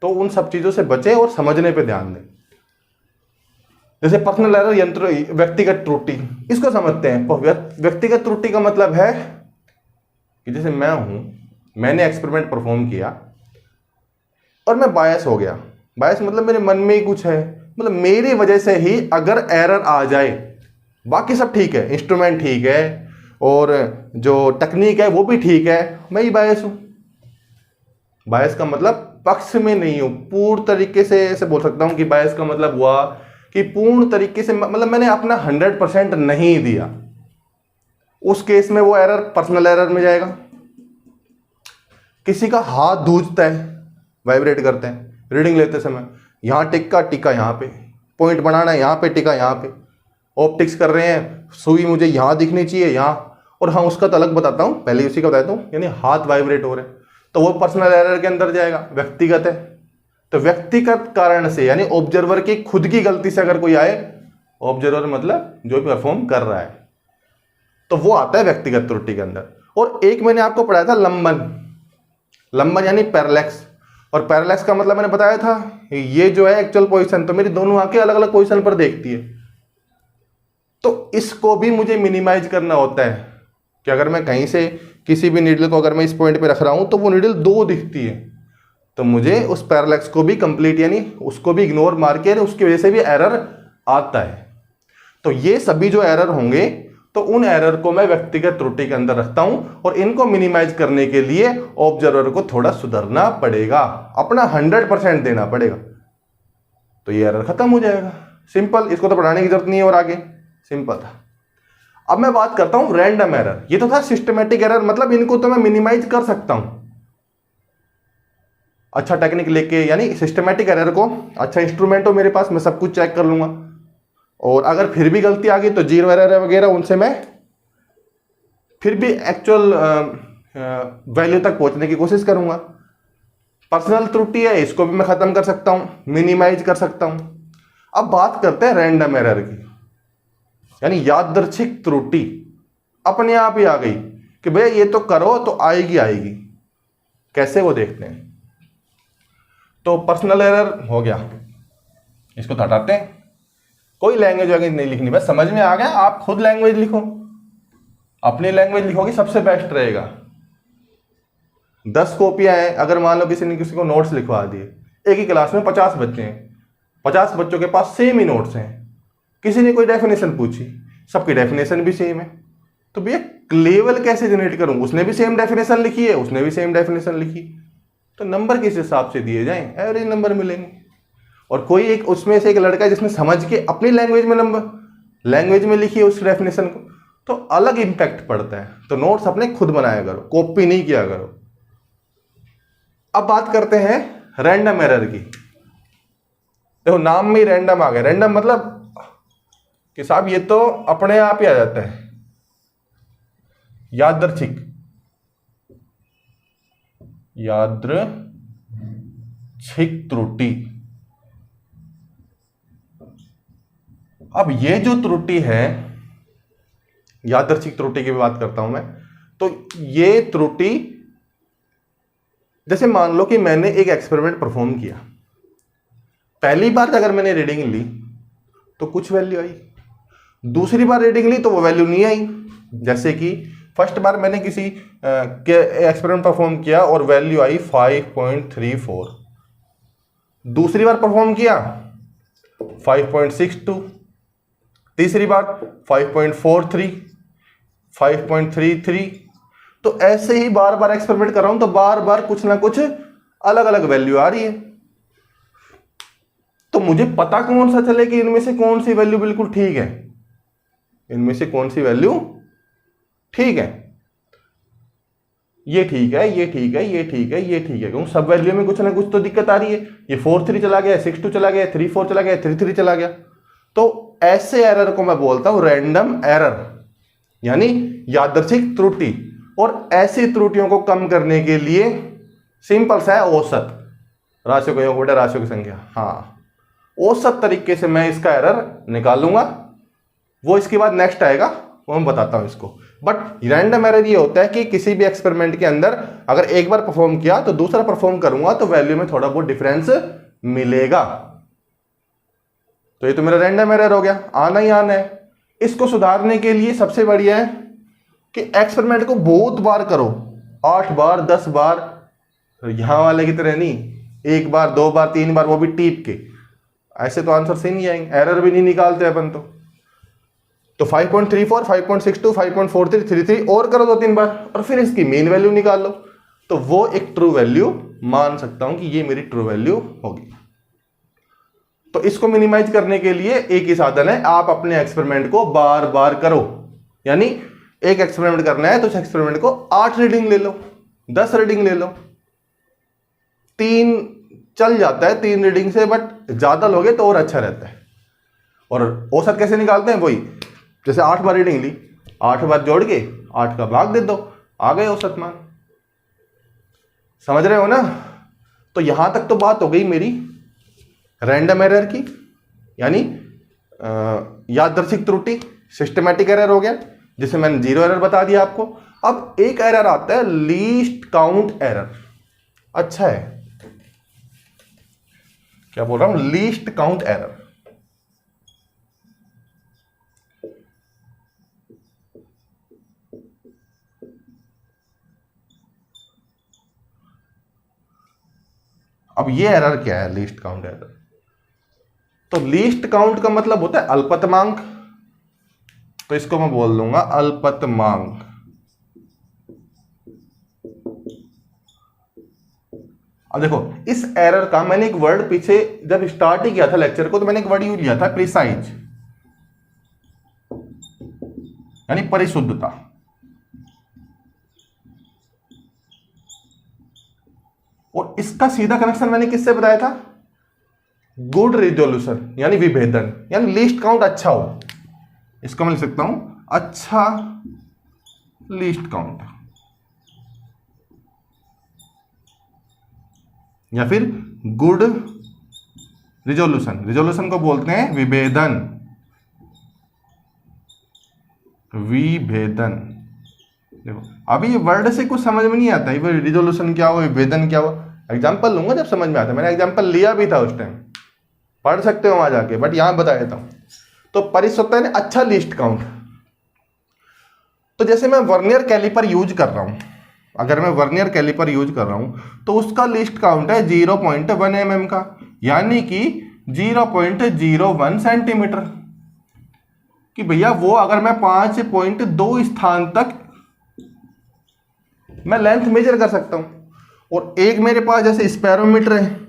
तो उन सब चीजों से बचें और समझने पे ध्यान दें। जैसे पर्सनल एरर, यंत्र व्यक्तिगत त्रुटि, इसको समझते हैं। व्यक्तिगत त्रुटि का मतलब है कि जैसे मैं हूं, मैंने एक्सपेरिमेंट परफॉर्म किया और मैं बायस हो गया। बायस मतलब मेरे मन में ही कुछ है, मतलब मेरी वजह से ही अगर एरर आ जाए, बाकी सब ठीक है, इंस्ट्रूमेंट ठीक है और जो टेक्निक है वो भी ठीक है, मैं ही बायस हूं। बायस का मतलब पक्ष में नहीं हूं, पूर्ण तरीके से ऐसे बोल सकता हूं कि बायस का मतलब हुआ कि पूर्ण तरीके से, मतलब मैंने अपना 100% नहीं दिया। उस केस में वो एरर पर्सनल एरर में जाएगा। किसी का हाथ धूजता है, वाइब्रेट करते हैं रीडिंग लेते समय, यहां टिका यहां पे, पॉइंट बनाना है यहां पे, टिका यहां पे, ऑप्टिक्स कर रहे हैं, सुई मुझे यहां दिखनी चाहिए यहां। और हाँ, उसका तो अलग बताता हूं, पहले उसी का बताता हूं, यानी हाथ वाइब्रेट हो रहे हैं, तो वो पर्सनल एरर के अंदर जाएगा, व्यक्तिगत है। तो व्यक्तिगत कारण से यानी ऑब्जर्वर की खुद की गलती से अगर कोई आए, ऑब्जर्वर मतलब जो भी परफॉर्म कर रहा है, तो वो आता है व्यक्तिगत त्रुटि के अंदर। और एक मैंने आपको पढ़ाया था लंबन यानी पैरालैक्स। और पैरालैक्स का मतलब मैंने बताया था, ये जो है एक्चुअल पोजीशन, तो मेरी दोनों आंखें अलग अलग पोजीशन पर देखती है। तो इसको भी मुझे मिनिमाइज करना होता है कि अगर मैं कहीं से किसी भी नीडल को अगर मैं इस पॉइंट पे रख रहा हूं तो वो नीडल 2 दिखती है, तो मुझे उस पैरालैक्स को भी कंप्लीट यानी उसको भी इग्नोर मार के, उसकी वजह से भी एरर आता है। तो ये सभी जो एरर होंगे, तो उन एरर को मैं व्यक्तिगत त्रुटि के अंदर रखता हूं और इनको मिनिमाइज करने के लिए ऑब्जर्वर को थोड़ा सुधरना पड़ेगा, अपना 100% देना पड़ेगा, तो ये एरर खत्म हो जाएगा। सिंपल, इसको तो पढ़ाने की जरूरत नहीं है और आगे सिंपल था। अब मैं बात करता हूं रैंडम एरर। ये तो था सिस्टमैटिक एरर, मतलब इनको तो मैं मिनिमाइज कर सकता हूं अच्छा टेक्निक लेके, यानी सिस्टमैटिक एरर को, अच्छा इंस्ट्रूमेंट हो मेरे पास, मैं सब कुछ चेक कर लूंगा। और अगर फिर भी गलती आ गई तो जीरो एरर वगैरह, उनसे मैं फिर भी एक्चुअल वैल्यू तक पहुंचने की कोशिश करूंगा। पर्सनल त्रुटि है, इसको भी मैं खत्म कर सकता हूं, मिनिमाइज कर सकता हूं। अब बात करते हैं रैंडम एरर की, यानी यादृच्छिक त्रुटि। अपने आप ही आ गई कि भैया ये तो करो तो आएगी। कैसे, वो देखते हैं। तो पर्सनल एरर हो गया, इसको तो हटाते हैं। कोई लैंग्वेज वगैरह नहीं लिखनी, बस समझ में आ गया, आप खुद लैंग्वेज लिखो, अपनी लैंग्वेज लिखोगे सबसे बेस्ट रहेगा। 10 कॉपियां हैं, अगर मान लो किसी ने किसी को नोट्स लिखवा दिए, एक ही क्लास में 50 बच्चे हैं, 50 बच्चों के पास सेम ही नोट्स हैं, किसी ने कोई डेफिनेशन पूछी, सबकी डेफिनेशन भी सेम है, तो भैया लेवल कैसे जनरेट करूं? उसने भी सेम डेफिनेशन लिखी है, उसने भी सेम डेफिनेशन लिखी, तो नंबर किस हिसाब से दिए जाएं? एवरेज नंबर मिलेंगे। और कोई एक उसमें से एक लड़का है जिसने समझ के अपनी लैंग्वेज में लैंग्वेज में लिखी है उस डेफिनेशन को, तो अलग इंपैक्ट पड़ता है। तो नोट्स अपने खुद बनाया करो, कॉपी नहीं किया करो। अब बात करते हैं रैंडम एरर की। देखो नाम में ही रैंडम आ गया। रैंडम मतलब कि साहब ये तो अपने आप ही आ जाता है, यादृच्छिक त्रुटि। अब ये जो त्रुटि है, यादृच्छिक त्रुटि की बात करता हूं मैं, तो ये त्रुटि, जैसे मान लो कि मैंने एक एक्सपेरिमेंट परफॉर्म किया, पहली बार अगर मैंने रीडिंग ली तो कुछ वैल्यू आई, दूसरी बार रीडिंग ली तो वो वैल्यू नहीं आई। जैसे कि फर्स्ट बार मैंने किसी एक्सपेरिमेंट परफॉर्म किया और वैल्यू आई 5.34, दूसरी बार परफॉर्म किया 5.62, तीसरी बार 5.43, 5.33। तो ऐसे ही बार बार एक्सपेरिमेंट कर रहा हूं तो बार बार कुछ ना कुछ अलग अलग वैल्यू आ रही है। तो मुझे पता कौन सा चले कि इनमें से कौन सी वैल्यू बिल्कुल ठीक है, इनमें से कौन सी वैल्यू ठीक है, ये ठीक है, ये ठीक है, ये ठीक है, ये ठीक है, क्योंकि सब वैल्यू में कुछ ना कुछ तो दिक्कत आ रही है। ये 4-3 चला गया, 6-2 चला गया, 3-4 चला गया, 3-3 चला गया। तो ऐसे एरर को मैं बोलता हूं रैंडम एरर, यानी यादृच्छिक त्रुटि। और ऐसी त्रुटियों को कम करने के लिए सिंपल सा है औसत, राशियों का योग बटा राशियों की संख्या। हाँ, औसत तरीके से मैं इसका एरर निकालूंगा, वो इसके बाद नेक्स्ट आएगा, वो मैं बताता हूं इसको। बट रैंडम एरर ये होता है कि किसी भी एक्सपेरिमेंट के अंदर अगर एक बार परफॉर्म किया तो दूसरा परफॉर्म करूंगा तो वैल्यू में थोड़ा बहुत डिफरेंस मिलेगा। तो ये तो मेरा रैंडम एरर हो गया, आना ही आना है। इसको सुधारने के लिए सबसे बढ़िया है कि एक्सपेरिमेंट को बहुत बार करो, 8 बार 10 बार, यहां वाले की तरह नहीं 1 बार 2 बार 3 बार, वो भी टीप के। ऐसे तो आंसर सही नहीं आएंगे, एरर भी नहीं निकालते अपन तो 5.34, 5.62, 5.43, 33 और करो 2-3 बार, और फिर इसकी मेन वैल्यू निकाल लो, तो वो एक ट्रू वैल्यू मान सकता हूं कि ये मेरी ट्रू वैल्यू होगी। तो इसको मिनिमाइज करने के लिए एक ही साधन है, आप अपने एक्सपेरिमेंट को बार बार करो। यानी एक एक्सपेरिमेंट करना है तो उस एक्सपेरिमेंट को 8 रीडिंग ले लो, 10 रीडिंग ले लो, 3 चल जाता है 3 रीडिंग से, बट ज्यादा लोगे तो और अच्छा रहता है। और औसत कैसे निकालते हैं, वही जैसे 8 बार रीडिंग ली, 8 बार जोड़ के 8 का भाग दे दो, आ गए औसत मान। समझ रहे हो ना? तो यहां तक तो बात हो गई मेरी रैंडम एरर की, यानी यादृच्छिक त्रुटि, सिस्टमैटिक एरर हो गया जिसे मैंने 0 एरर बता दिया आपको। अब एक एरर आता है लीस्ट काउंट एरर। अच्छा है, क्या बोल रहा हूं, लीस्ट काउंट एरर। अब ये एरर क्या है, लीस्ट काउंट एरर? तो लीस्ट काउंट का मतलब होता है अल्पतमांक, तो इसको मैं बोल दूंगा अल्पतमांक। अब देखो इस एरर का मैंने एक वर्ड पीछे जब स्टार्ट ही किया था लेक्चर को, तो मैंने एक वर्ड यूज लिया था, प्रिसाइज, यानी परिशुद्धता। और इसका सीधा कनेक्शन मैंने किससे बताया था, गुड रिजोल्यूशन, यानी विभेदन, यानी लीस्ट काउंट अच्छा हो। इसको मैं लिख सकता हूं अच्छा लीस्ट काउंट, या फिर गुड रिजोल्यूशन। रिजोल्यूशन को बोलते हैं विभेदन, विभेदन। देखो अभी ये वर्ड से कुछ समझ में नहीं आता है, रिजोल्यूशन क्या हो, विभेदन क्या हो। एग्जाम्पल लूंगा जब समझ में आता है, मैंने एग्जाम्पल लिया भी था उस टाइम, पढ़ सकते हो वहां जाके, बट यहां बता देता हूं। तो परिशुद्धता ने अच्छा लीस्ट काउंट। तो जैसे मैं वर्नियर कैलिपर यूज कर रहा हूं, अगर मैं वर्नियर कैलिपर यूज कर रहा हूं तो उसका लीस्ट काउंट है 0.1 mm का, यानी कि 0.01 सेंटीमीटर। कि भैया वो अगर मैं 5.2 स्थान तक मैं लेंथ मेजर कर सकता हूं। और एक मेरे पास जैसे स्पैरोमीटर है,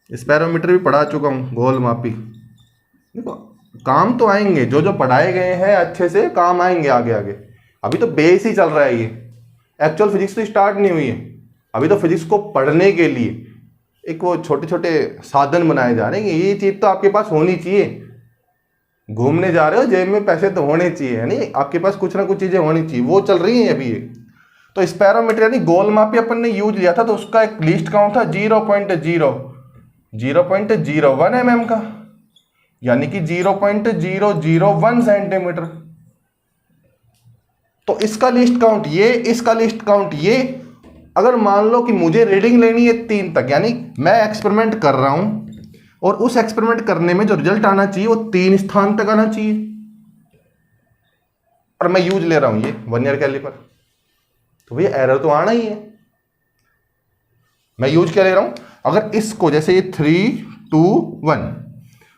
स्पैरोमीटर भी पढ़ा चुका हूं, गोल मापी। देखो काम तो आएंगे, जो जो पढ़ाए गए हैं अच्छे से काम आएंगे आगे आगे। अभी तो बेस ही चल रहा है, ये एक्चुअल फिजिक्स तो स्टार्ट नहीं हुई है। अभी तो फिजिक्स को पढ़ने के लिए एक वो छोटे छोटे साधन बनाए जा रहे हैं। ये चीज तो आपके पास होनी चाहिए। घूमने जा रहे हो, जेब में पैसे तो होने चाहिए, है नहीं, आपके पास कुछ ना कुछ चीजें होनी चाहिए, वो चल रही हैं अभी ये। तो स्पैरोमीटर यानी गोल मापी अपन ने यूज लिया था, तो उसका एक लिस्ट काउंट था 0.01 mm का, यानी कि 0.001 सेंटीमीटर। तो इसका लिस्ट काउंट ये, इसका लिस्ट काउंट ये। अगर मान लो कि मुझे रीडिंग लेनी है 3 तक, यानी मैं एक्सपेरिमेंट कर रहा हूं और उस एक्सपेरिमेंट करने में जो रिजल्ट आना चाहिए वो 3 स्थान तक आना चाहिए, और मैं यूज ले रहा हूं ये वर्नियर कैलिपर, तो भैया एरर तो आना ही है। मैं यूज क्या ले रहा हूं, अगर इसको जैसे ये 3, 2, 1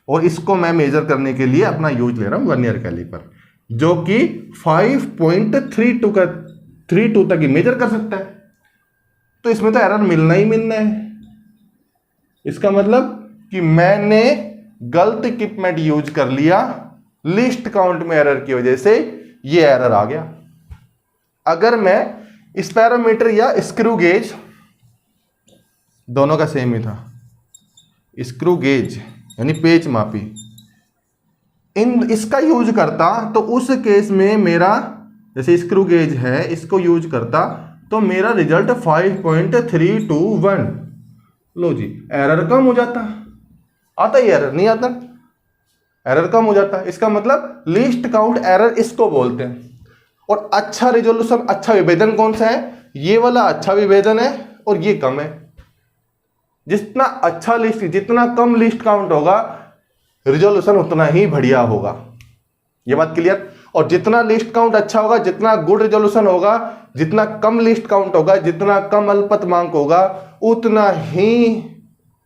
और इसको मैं मेजर करने के लिए अपना यूज ले रहा हूं वर्नियर कैलिपर, जो कि 5.32 तक ही मेजर कर सकता है। तो इसमें तो एरर मिलना ही मिलना है। इसका मतलब कि मैंने गलत इक्विपमेंट यूज कर लिया, लिस्ट काउंट में एरर की वजह से ये एरर आ गया। अगर मैं स्पैरोमीटर या स्क्रू गेज, दोनों का सेम ही था, स्क्रू गेज यानी पेच मापी, इसका यूज करता तो उस केस में मेरा, जैसे स्क्रू गेज है, इसको यूज करता तो मेरा रिजल्ट 5.321। लो जी, एरर कम हो जाता। आता ही एरर नहीं आता, एरर कम हो जाता। इसका मतलब लीस्ट काउंट एरर इसको बोलते हैं। और अच्छा रिजोल्यूशन, अच्छा विभेदन कौन सा है? ये वाला अच्छा विभेदन है और ये कम है। जितना अच्छा लिस्ट, जितना कम लिस्ट काउंट होगा, रिजोल्यूशन उतना ही बढ़िया होगा। ये बात क्लियर? और जितना लिस्ट काउंट अच्छा होगा, जितना गुड रिजोल्यूशन होगा, जितना कम लिस्ट काउंट होगा, जितना कम अल्पतमांक होगा, उतना ही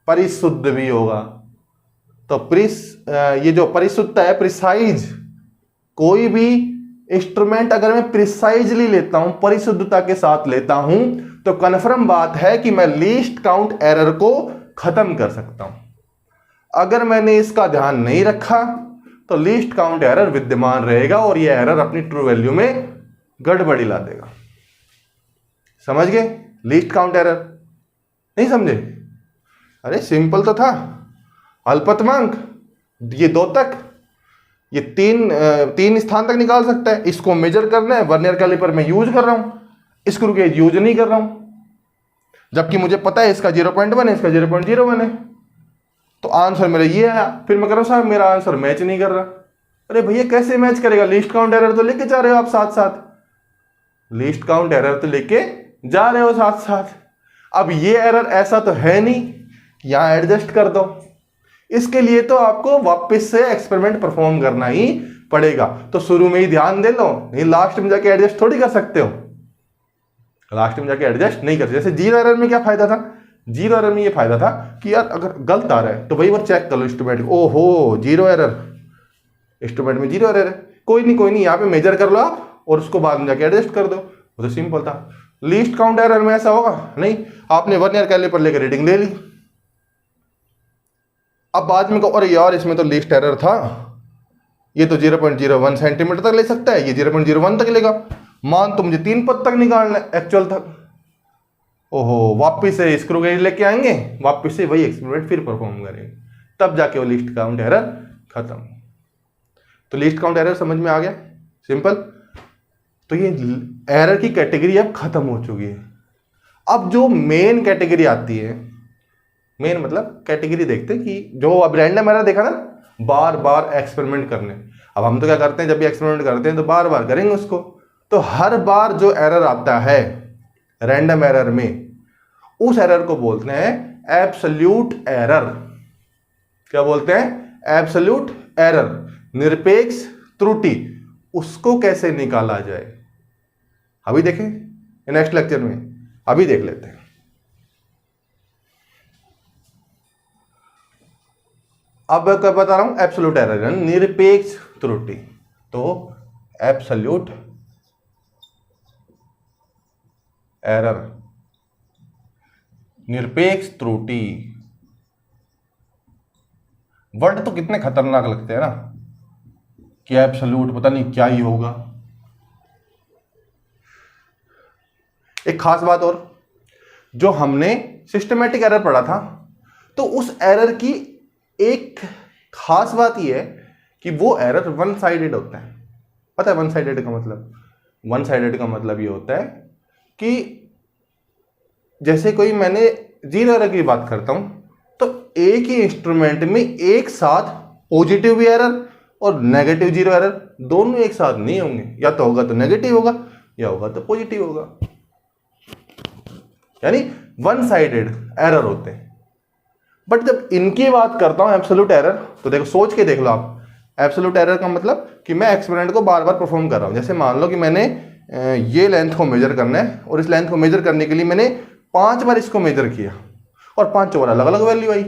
परिशुद्ध भी होगा। तो ये जो परिशुद्धता है, प्रिसाइज, कोई भी इंस्ट्रूमेंट अगर मैं प्रिसाइजली लेता हूं, परिशुद्धता के साथ लेता हूं, तो कन्फर्म बात है कि मैं लीस्ट काउंट एरर को खत्म कर सकता हूं। अगर मैंने इसका ध्यान नहीं रखा तो लीस्ट काउंट एरर विद्यमान रहेगा और यह एरर अपनी ट्रू वैल्यू में गड़बड़ी ला देगा। समझ गए? लीस्ट काउंट एरर नहीं समझे? अरे सिंपल तो था। अल्पतमांक ये 2 तक, ये तीन स्थान तक निकाल सकता है। इसको मेजर करना है, वर्नियर कैलिपर में यूज कर रहा हूं, स्क्रू गेज यूज नहीं कर रहा हूं, जबकि मुझे पता है इसका 0.1 है, इसका 0.01 है। तो आंसर मेरा ये आया। फिर मैं कह रहा हूं साहब मेरा आंसर मैच नहीं कर रहा। अरे भैया कैसे मैच करेगा? लीस्ट काउंट एरर तो लेके जा रहे हो आप साथ साथ, लीस्ट काउंट एरर तो लेके जा रहे हो साथ साथ। अब ये एरर ऐसा तो है नहीं, यहां एडजस्ट कर दो। इसके लिए तो आपको वापस से एक्सपेरिमेंट परफॉर्म करना ही पड़ेगा। तो शुरू में ही ध्यान दे लो, नहीं लास्ट में जाके एडजस्ट थोड़ी कर सकते हो। लास्ट में जाके एडजस्ट नहीं कर सकते। जैसे जीरो एरर में क्या फायदा था? जीरो एरर में ये फायदा था कि यार अगर गलत आ रहा है तो वही बार चेक कर लो इंस्ट्रूमेंट, ओहो जीरो एरर, इंस्ट्रूमेंट में जीरो एरर है, कोई नहीं यहाँ पे मेजर कर लो आप और उसको बाद में जाके एडजस्ट कर दो। वो तो सिंपल था। लीस्ट काउंट एरर में ऐसा होगा नहीं, आपने वर्नियर कैलिपर लेकर रीडिंग ले ली, अब बाद में कहो अरे यार इसमें तो लीस्ट एरर था, ये तो 0.01 सेंटीमीटर तक ले सकता है, ये 0.01 तक लेगा, मान तो मुझे 3 पद तक निकालना है एक्चुअल तक। ओहो, वापिस से स्क्रू गेज लेके आएंगे, वापिस से वही एक्सपेरिमेंट फिर परफॉर्म करेंगे, तब जाके वो लिस्ट काउंट एरर खत्म। तो लिस्ट काउंट एरर समझ में आ गया? सिंपल। तो ये एरर की कैटेगरी अब खत्म हो चुकी है। अब जो मेन कैटेगरी आती है, मेन मतलब कैटेगरी देखते हैं कि जो अब रैंडम एरर देखा ना, बार बार एक्सपेरिमेंट करने। अब हम तो क्या करते हैं, जब भी एक्सपेरिमेंट करते हैं तो बार बार करेंगे उसको। तो हर बार जो एरर आता है रैंडम एरर में, उस एरर को बोलते हैं एब्सोल्यूट एरर। क्या बोलते हैं? एब्सोल्यूट एरर, निरपेक्ष त्रुटि। उसको कैसे निकाला जाए अभी देखें नेक्स्ट लेक्चर में, अभी देख लेते हैं। अब क्या बता रहा हूं? एब्सोल्यूट एरर यानी निरपेक्ष त्रुटि। तो एब्सोल्यूट एरर, निरपेक्ष त्रुटि, वर्ड तो कितने खतरनाक लगते हैं ना कि एब्सोल्यूट, पता नहीं क्या ही होगा। एक खास बात और, जो हमने सिस्टमैटिक एरर पढ़ा था, तो उस एरर की एक खास बात यह है कि वो एरर वन साइडेड होता है। पता है वन साइडेड का मतलब? वन साइडेड का मतलब ये होता है कि जैसे कोई, मैंने जीरो एरर की बात करता हूं, तो एक ही इंस्ट्रूमेंट में एक साथ पॉजिटिव एरर और नेगेटिव जीरो एरर दोनों एक साथ नहीं होंगे। या तो होगा तो नेगेटिव होगा, या होगा तो पॉजिटिव होगा, यानी वन साइडेड एरर होते हैं। बट जब इनकी बात करता हूं एब्सोल्यूट एरर, तो देखो सोच के देख लो आप। एब्सोल्यूट एरर का मतलब कि मैं एक्सपेरिमेंट को बार बार परफॉर्म कर रहा हूं। जैसे मान लो कि मैंने ये लेंथ को मेजर करना है और इस लेंथ को मेजर करने के लिए मैंने 5 बार इसको मेजर किया और 5 बार अलग अलग वैल्यू आई।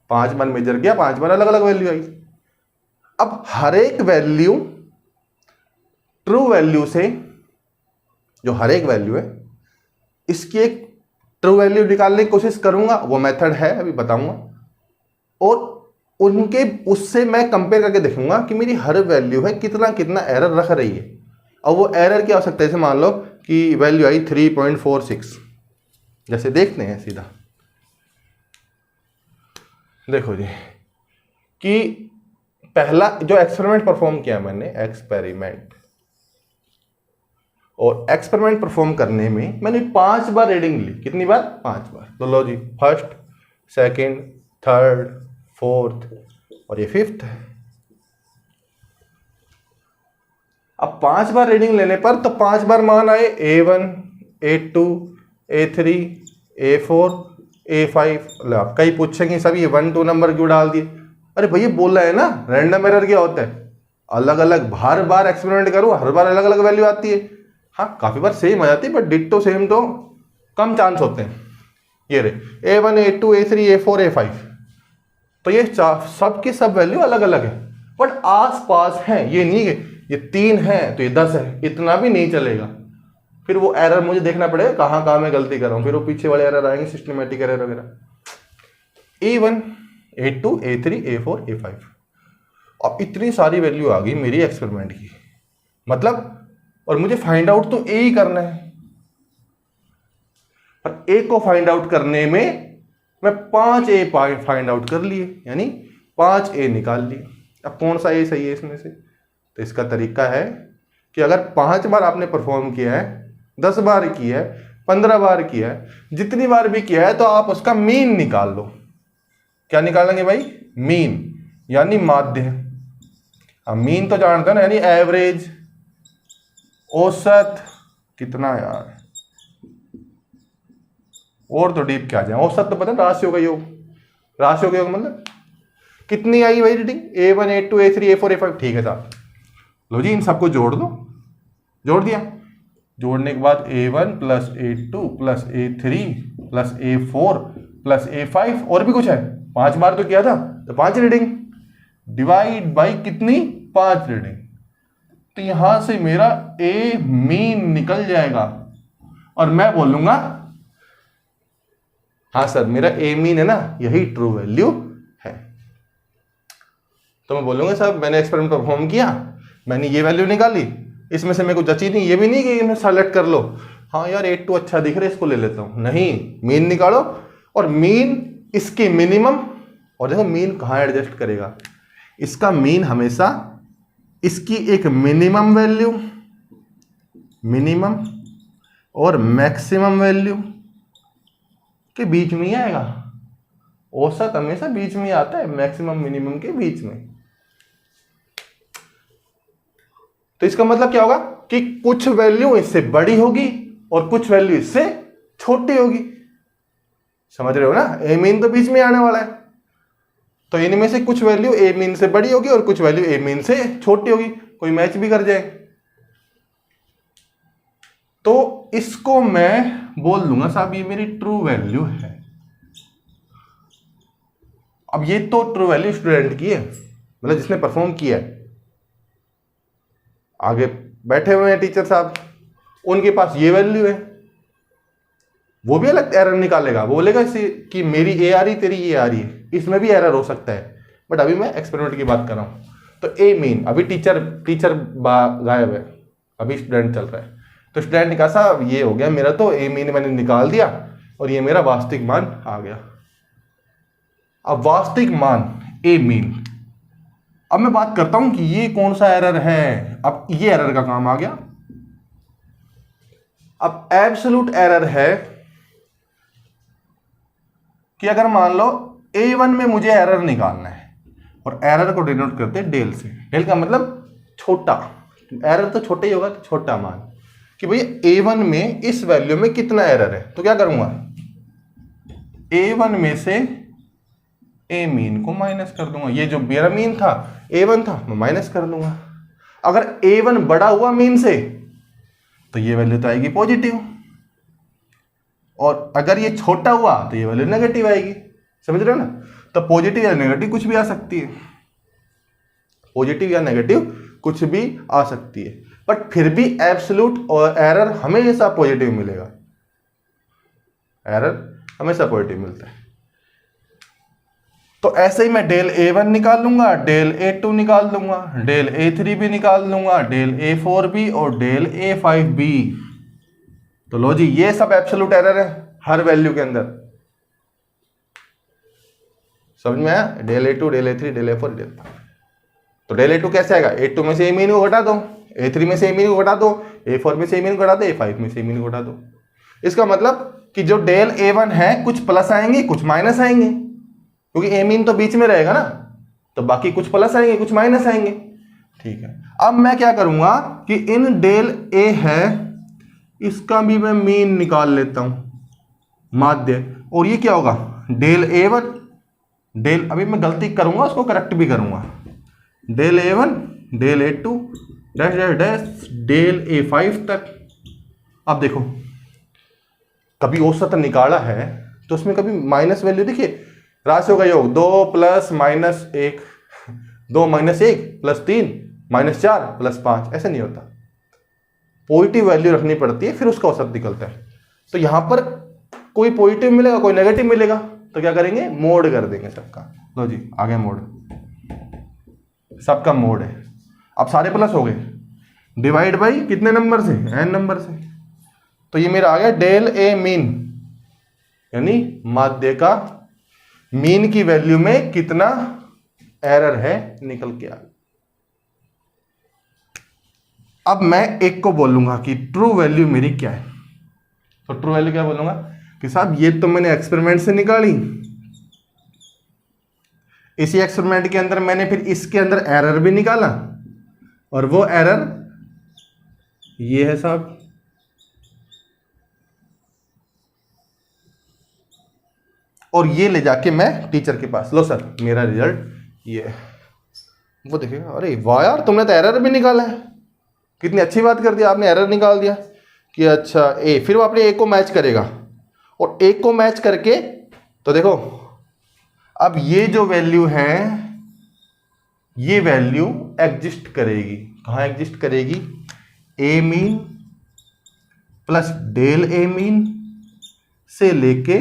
5 बार मेजर किया, 5 बार अलग अलग वैल्यू आई। अब हर एक वैल्यू, ट्रू वैल्यू से, जो हर एक वैल्यू है, इसकी एक ट्रू वैल्यू निकालने की कोशिश करूंगा, वो मेथड है अभी बताऊंगा, और उनके उससे मैं कंपेयर करके देखूंगा कि मेरी हर वैल्यू है कितना कितना एरर रख रही है। और वो एरर क्या हो सकता है, जैसे मान लो कि वैल्यू आई 3.46, जैसे देखते हैं सीधा, देखो जी कि पहला जो एक्सपेरिमेंट परफॉर्म किया मैंने, और एक्सपेरिमेंट परफॉर्म करने में मैंने 5 बार रीडिंग ली। कितनी बार? 5 बार। तो लो जी, फर्स्ट, सेकंड, थर्ड, फोर्थ और ये फिफ्थ है। अब 5 बार रीडिंग लेने पर तो 5 बार मान आए A1, A2, A3, A4, A5। आप कई पूछेंगे सभी 1, 2 नंबर क्यों डाल दिए? अरे भैया बोल रहे हैं ना, रैंडम एरर क्या होता है, अलग अलग हर बार एक्सपेरिमेंट करो, हर बार अलग अलग वैल्यू आती है। हाँ, काफी बार सेम आ जाती है, बट डिट्टो सेम तो कम चांस होते हैं। ये रहे A1, A2, A3, A4, A5, तो ये सब की सब वैल्यू अलग अलग है, बट आस पास है। ये नहीं है ये 3 है तो ये 10 है, इतना भी नहीं चलेगा। फिर वो एरर मुझे देखना पड़ेगा कहाँ कहाँ मैं गलती कर रहा हूँ, फिर वो पीछे वाले एरर आएंगे, सिस्टमेटिक एरर वगैरह। A1, A2, A3, A4, A5, अब इतनी सारी वैल्यू आ गई मेरी एक्सपेरिमेंट की, मतलब, और मुझे फाइंड आउट तो ए ही करना है, पर ए को फाइंड आउट करने में मैं 5 ए फाइंड आउट कर लिए, यानी 5 ए निकाल लिए। अब कौन सा ए सही है इसमें से? तो इसका तरीका है कि अगर 5 बार आपने परफॉर्म किया है, 10 बार किया है, 15 बार किया है, जितनी बार भी किया है, तो आप उसका मीन निकाल लो। क्या निकालेंगे भाई? मीन, यानी माध्य। अब मीन तो जानते हो ना, यानी एवरेज, औसत। कितना यार, और तो डीप क्या जाए, औसत तो पता है, राशियों का योग। राशियों का योग मतलब कितनी आई भाई reading? A1, A2, A3, A4, A5। ठीक है साहब, लो जी इन सबको जोड़ दो। जोड़ दिया, जोड़ने के बाद A1 plus A2 plus A3 plus A4 plus A5, और भी कुछ है, 5 बार तो किया था, तो 5 रीडिंग, डिवाइड बाई कितनी? 5 रीडिंग। तो यहां से मेरा ए मीन निकल जाएगा, और मैं बोलूंगा हाँ सर मेरा ए मीन है ना, यही ट्रू वैल्यू है। तो मैं बोलूंगा सर मैंने एक्सपेरिमेंट परफॉर्म किया, मैंने ये वैल्यू निकाली, इसमें से मेरे को जची नहीं, ये भी नहीं कि इन्हें सेलेक्ट कर लो, हाँ यार 8 अच्छा दिख रहा है इसको ले लेता हूं, नहीं, मीन निकालो, और मीन इसकी मिनिमम, और देखो मीन कहाँ एडजस्ट करेगा, इसका मीन हमेशा इसकी एक मिनिमम वैल्यू, मिनिमम और मैक्सिमम वैल्यू के बीच में ही आएगा। औसत हमेशा बीच में आता है, मैक्सिमम मिनिमम के बीच में। तो इसका मतलब क्या होगा कि कुछ वैल्यू इससे बड़ी होगी और कुछ वैल्यू इससे छोटी होगी। समझ रहे हो ना? ए मीन तो बीच में आने वाला है, तो इनमें से कुछ वैल्यू ए मीन से बड़ी होगी और कुछ वैल्यू ए मीन से छोटी होगी, कोई मैच भी कर जाए। तो इसको मैं बोल दूंगा साहब ये मेरी ट्रू वैल्यू है। अब ये तो ट्रू वैल्यू स्टूडेंट की है, मतलब जिसने परफॉर्म किया है। आगे बैठे हुए हैं टीचर साहब, उनके पास ये वैल्यू है, वो भी अलग एरर निकालेगा, वो बोलेगा कि मेरी ए आ रही तेरी ये आ रही है, इसमें भी एरर हो सकता है, बट अभी मैं एक्सपेरिमेंट की बात कर रहा हूं। तो ए मीन, अभी टीचर गायब है, अभी स्टूडेंट चल रहा है, तो स्टूडेंट ने कहा साहब ये हो गया मेरा, तो ए मीन मैंने निकाल दिया और ये मेरा वास्तविक मान आ गया। अब वास्तविक मान ए मीन, अब मैं बात करता हूं कि ये कौन सा एरर है। अब ये एरर का काम आ गया। अब एब्सोल्यूट एरर है कि अगर मान लो A1 में मुझे एरर निकालना है, और एरर को डिनोट करते हैं डेल से। डेल का मतलब छोटा, एरर तो छोटा ही होगा, तो छोटा मान, कि भैया A1 में इस वैल्यू में कितना एरर है। तो क्या करूंगा, A1 में से ए मीन को माइनस कर दूंगा, ये जो मेरा मीन था A1 था, मैं माइनस कर दूंगा। अगर A1 बड़ा हुआ मीन से तो ये वैल्यू तो आएगी पॉजिटिव, और अगर ये छोटा हुआ तो ये वैल्यू नेगेटिव आएगी। समझ रहे हो ना? तो पॉजिटिव या नेगेटिव कुछ भी आ सकती है, पॉजिटिव या नेगेटिव कुछ भी आ सकती है, बट फिर भी एब्सोल्यूट और एरर हमेशा पॉजिटिव मिलेगा। एरर हमेशा पॉजिटिव मिलता है। तो ऐसे ही मैं डेल A1 निकाल लूंगा, डेल A2 निकाल लूंगा, डेल A3 भी निकाल लूंगा, डेल A4 भी और डेल A5 भी। तो लो जी, ये सब एब्सोल्यूट एरर है हर वैल्यू के अंदर। समझ में आया? Del A2, del A3, del A4, del A5। तो डेल A2 कैसे आएगा? A2 में से A मीन को घटा दो, A3 में से A मीन को घटा दो, A4 में से A मीन को घटा दो, A5 में से A मीन को घटा दो। इसका मतलब कि जो डेल A1 है कुछ प्लस आएंगे कुछ माइनस आएंगे, क्योंकि A मीन तो बीच में रहेगा ना, तो बाकी कुछ प्लस आएंगे कुछ माइनस आएंगे। ठीक है, अब मैं क्या करूंगा कि इन डेल A है इसका भी मैं मीन निकाल लेता हूं, माध्य। और ये क्या होगा? डेल A1 डेल, अभी मैं गलती करूंगा उसको करेक्ट भी करूंगा, del A1 del A2 dash dash dash del A5 तक। अब देखो, कभी औसत निकाला है तो उसमें कभी माइनस वैल्यू, देखिए राशियों का योग 2 + -1, 2 - 1 + 3 - 4 + 5, ऐसे नहीं होता। पॉजिटिव वैल्यू रखनी पड़ती है फिर उसका औसत निकलता है। तो यहां पर कोई पॉजिटिव मिलेगा कोई नेगेटिव मिलेगा, तो क्या करेंगे? मोड कर देंगे सबका। लो जी, आ गया मोड, सबका मोड है। अब सारे प्लस हो गए, डिवाइड बाई कितने नंबर से? n नंबर से। तो ये मेरा आ गया डेल A मीन, यानी माध्य का मीन की वैल्यू में कितना एरर है निकल के आ गया। अब मैं एक को बोलूंगा कि ट्रू वैल्यू मेरी क्या है। तो ट्रू वैल्यू क्या बोलूंगा कि साहब ये तो मैंने एक्सपेरिमेंट से निकाली, इसी एक्सपेरिमेंट के अंदर मैंने फिर इसके अंदर एरर भी निकाला, और वो एरर ये है साहब। और ये ले जाके मैं टीचर के पास, लो सर मेरा रिजल्ट ये है। वो देखेगा, अरे वाह यार तुमने तो एरर भी निकाला है, कितनी अच्छी बात कर दी आपने, एरर निकाल दिया कि अच्छा ए। फिर वो अपने ए को मैच करेगा, और ए को मैच करके तो देखो अब ये जो वैल्यू है ये वैल्यू एग्जिस्ट करेगी। कहाँ एग्जिस्ट करेगी? A mean plus del A mean से लेके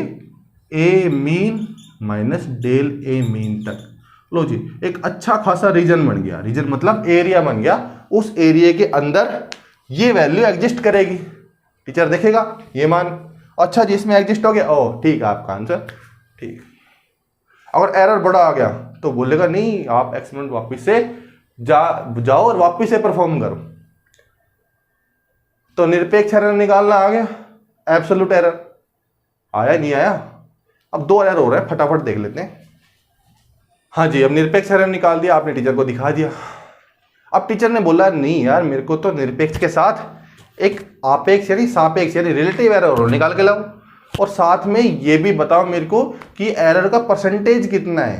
A mean minus del A mean तक। लो जी, एक अच्छा खासा रीजन बन गया। रीजन मतलब एरिया बन गया। उस एरिया के अंदर ये वैल्यू एग्जिस्ट करेगी। टीचर देखेगा ये मान, अच्छा जी इसमें एग्जिस्ट हो गया, ओ ठीक है आपका आंसर ठीक। अगर एरर बड़ा आ गया तो बोलेगा नहीं, आप एक्सपेरिमेंट वापस से जाओ और वापस से परफॉर्म करो। तो निरपेक्ष एरर निकालना आ गया, एब्सोल्यूट एरर आया नहीं आया। अब 2 एरर हो रहा है, फटाफट देख लेते हैं। हाँ जी, अब निरपेक्ष एरर निकाल दिया आपने, टीचर को दिखा दिया। अब टीचर ने बोला नहीं यार मेरे को तो निरपेक्ष के साथ एक आपेक्ष यानी सापेक्ष यानी रिलेटिव एरर और निकाल के लाओ, और साथ में ये भी बताओ मेरे को कि एरर का परसेंटेज कितना है,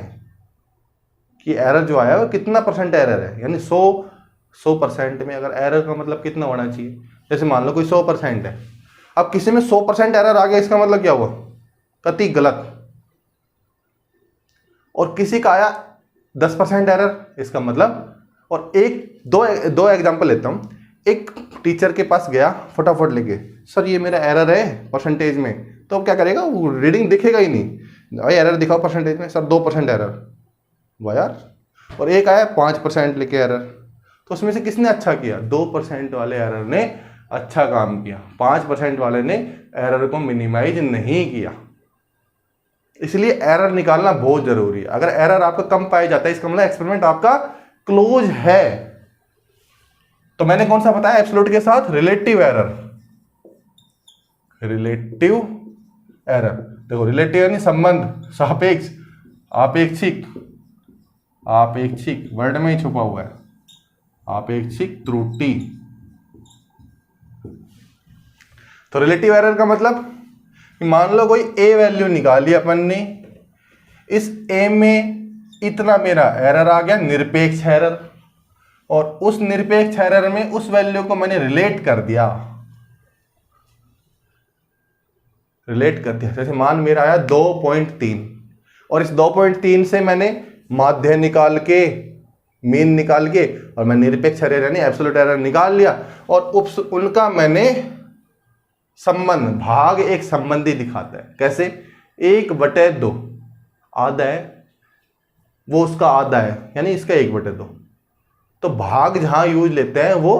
कि एरर जो आया वो कितना % एरर है। यानी 100% में अगर एरर का मतलब कितना होना चाहिए। जैसे मान लो कोई 100% है, अब किसी में 100% एरर आ गया, इसका मतलब क्या हुआ? कति गलत। और किसी का आया 10% एरर, इसका मतलब। और दो एग्जांपल लेता हूं। एक टीचर के पास गया फटाफट लेके, सर ये मेरा एरर है परसेंटेज में, तो अब क्या करेगा? वो रीडिंग दिखेगा ही नहीं, भाई एरर दिखाओ परसेंटेज में, सर 2% एरर, वाह यार। और एक आया 5% लेके एरर, तो उसमें से किसने अच्छा किया? 2% वाले एरर ने अच्छा काम किया, 5% वाले ने एरर को मिनिमाइज नहीं किया। इसलिए एरर निकालना बहुत जरूरी है। अगर एरर आपका कम पाया जाता है, इसका मतलब एक्सपेरिमेंट आपका क्लोज है। तो मैंने कौन सा बताया एब्सोल्यूट के साथ? Relative error. रिलेटिव एरर देखो, रिलेटिव यानी संबंध, सापेक्ष, आपेक्षिक, आपेक्षिक वर्ड में ही छुपा हुआ है, आपेक्षिक त्रुटि। तो रिलेटिव एरर का मतलब मान लो कोई ए वैल्यू निकाली अपन ने, इस ए में इतना मेरा एरर आ गया, निरपेक्ष एरर, और उस निरपेक्ष एरर में उस वैल्यू को मैंने रिलेट कर दिया, जैसे मान मेरा आया 2.3, और इस 2.3 से मैंने माध्य निकाल के, मीन निकाल के, और मैं निरपेक्ष एरर यानी एब्सोल्यूट एरर निकाल लिया, और उनका मैंने संबंध, भाग एक संबंधी दिखाता है। कैसे? 1/2 आधा है, वो उसका आधा है, यानी इसका 1/2। तो भाग जहां यूज लेते हैं वो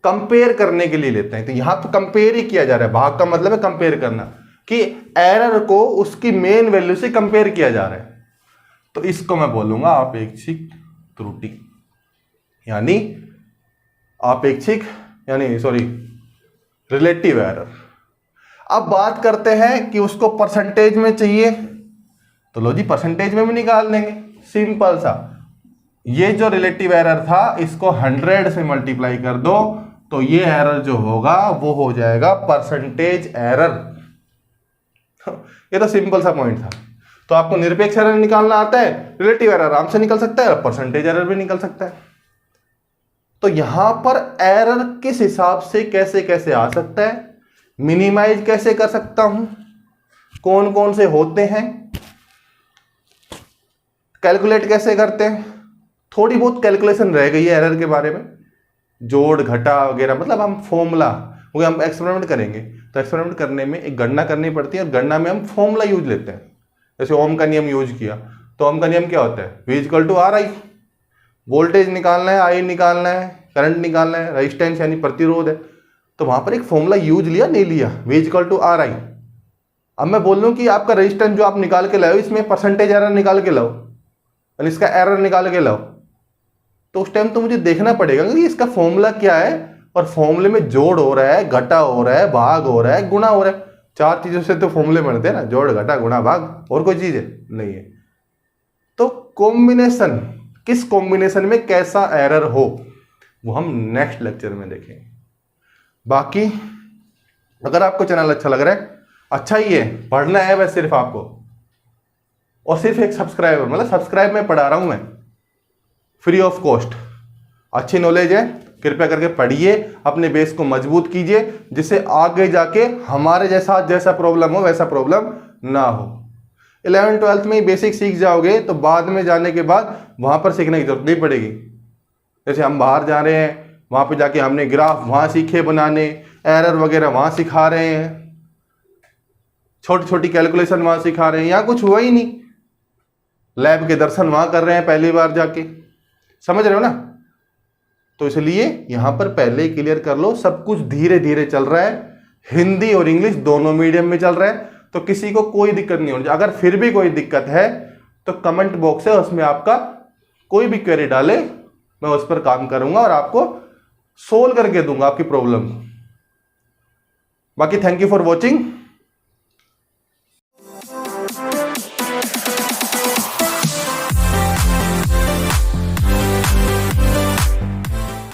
कंपेयर करने के लिए लेते हैं। तो यहां तो कंपेयर ही किया जा रहा है, भाग का मतलब है कंपेयर करना, कि एरर को उसकी मेन वैल्यू से कंपेयर किया जा रहा है। तो इसको मैं बोलूंगा आपेक्षिक त्रुटि, यानी रिलेटिव एरर। अब बात करते हैं कि उसको परसेंटेज में चाहिए, तो लो जी परसेंटेज में भी निकाल देंगे, सिंपल सा। ये जो रिलेटिव एरर था इसको 100 से मल्टीप्लाई कर दो, तो ये एरर जो होगा वो हो जाएगा परसेंटेज एरर। ये तो सिंपल सा पॉइंट था। तो आपको निरपेक्ष एरर निकालना आता है, रिलेटिव एरर आराम से निकल सकता है, परसेंटेज एरर भी निकल सकता है। तो यहां पर एरर किस हिसाब से कैसे कैसे आ सकता है, मिनिमाइज कैसे कर सकता हूं, कौन कौन से होते हैं, कैलकुलेट कैसे करते हैं। थोड़ी बहुत कैलकुलेशन रह गई है एरर के बारे में, जोड़ घटा वगैरह, मतलब हम फॉर्मूला, क्योंकि हम एक्सपेरिमेंट करेंगे तो एक्सपेरिमेंट करने में एक गणना करनी पड़ती है, और गणना में हम फॉर्मूला यूज लेते हैं। जैसे ओम का नियम यूज किया, तो ओम का नियम क्या होता है? V = RI। वोल्टेज निकालना है, आई निकालना है, करंट निकालना है, रेजिस्टेंस यानी प्रतिरोध है, तो वहां पर एक फॉर्मूला यूज लिया नहीं लिया, V = RI। अब मैं बोल लूं कि आपका रेजिस्टेंस जो आप निकाल के लाओ इसमें परसेंटेज एरर निकाल के लाओ, यानी इसका एरर निकाल के लाओ, तो उस टाइम तो मुझे देखना पड़ेगा कि इसका फॉर्मूला क्या है, और फॉर्मूले में जोड़ हो रहा है, घटा हो रहा है, भाग हो रहा है, गुणा हो रहा है। 4 चीजों से तो फॉर्मूले बनते हैं ना, जोड़ घटा गुणा भाग, और कोई चीज है नहीं है। तो कॉम्बिनेशन, किस कॉम्बिनेशन में कैसा एरर हो वो हम नेक्स्ट लेक्चर में देखेंगे। बाकी अगर आपको चैनल अच्छा लग रहा है, अच्छा ही है, पढ़ना है बस सिर्फ आपको, और सिर्फ एक सब्सक्राइबर, मतलब सब्सक्राइब में पढ़ा रहा हूं मैं फ्री ऑफ कॉस्ट। अच्छी नॉलेज है, कृपया करके पढ़िए, अपने बेस को मजबूत कीजिए, जिससे आगे जाके हमारे जैसा प्रॉब्लम हो वैसा प्रॉब्लम ना हो। 11th-12th में बेसिक सीख जाओगे तो बाद में जाने के बाद वहां पर सीखने की जरूरत नहीं पड़ेगी। जैसे हम बाहर जा रहे हैं, वहां पे जाके हमने ग्राफ वहां सीखे बनाने, एरर वगैरह वहां सिखा रहे हैं, छोटी छोटी कैलकुलेशन वहां सिखा रहे हैं, यहाँ कुछ हुआ ही नहीं। लैब के दर्शन वहां कर रहे हैं पहली बार जाके, समझ रहे हो ना। तो इसलिए यहां पर पहले ही क्लियर कर लो, सब कुछ धीरे धीरे चल रहा है, हिंदी और इंग्लिश दोनों मीडियम में चल रहा है, तो किसी को कोई दिक्कत नहीं होनी चाहिए। अगर फिर भी कोई दिक्कत है तो कमेंट बॉक्स है, उसमें आपका कोई भी क्वेरी डाले, मैं उस पर काम करूंगा और आपको सोल्व करके दूंगा आपकी प्रॉब्लम। बाकी थैंक यू फॉर वॉचिंग।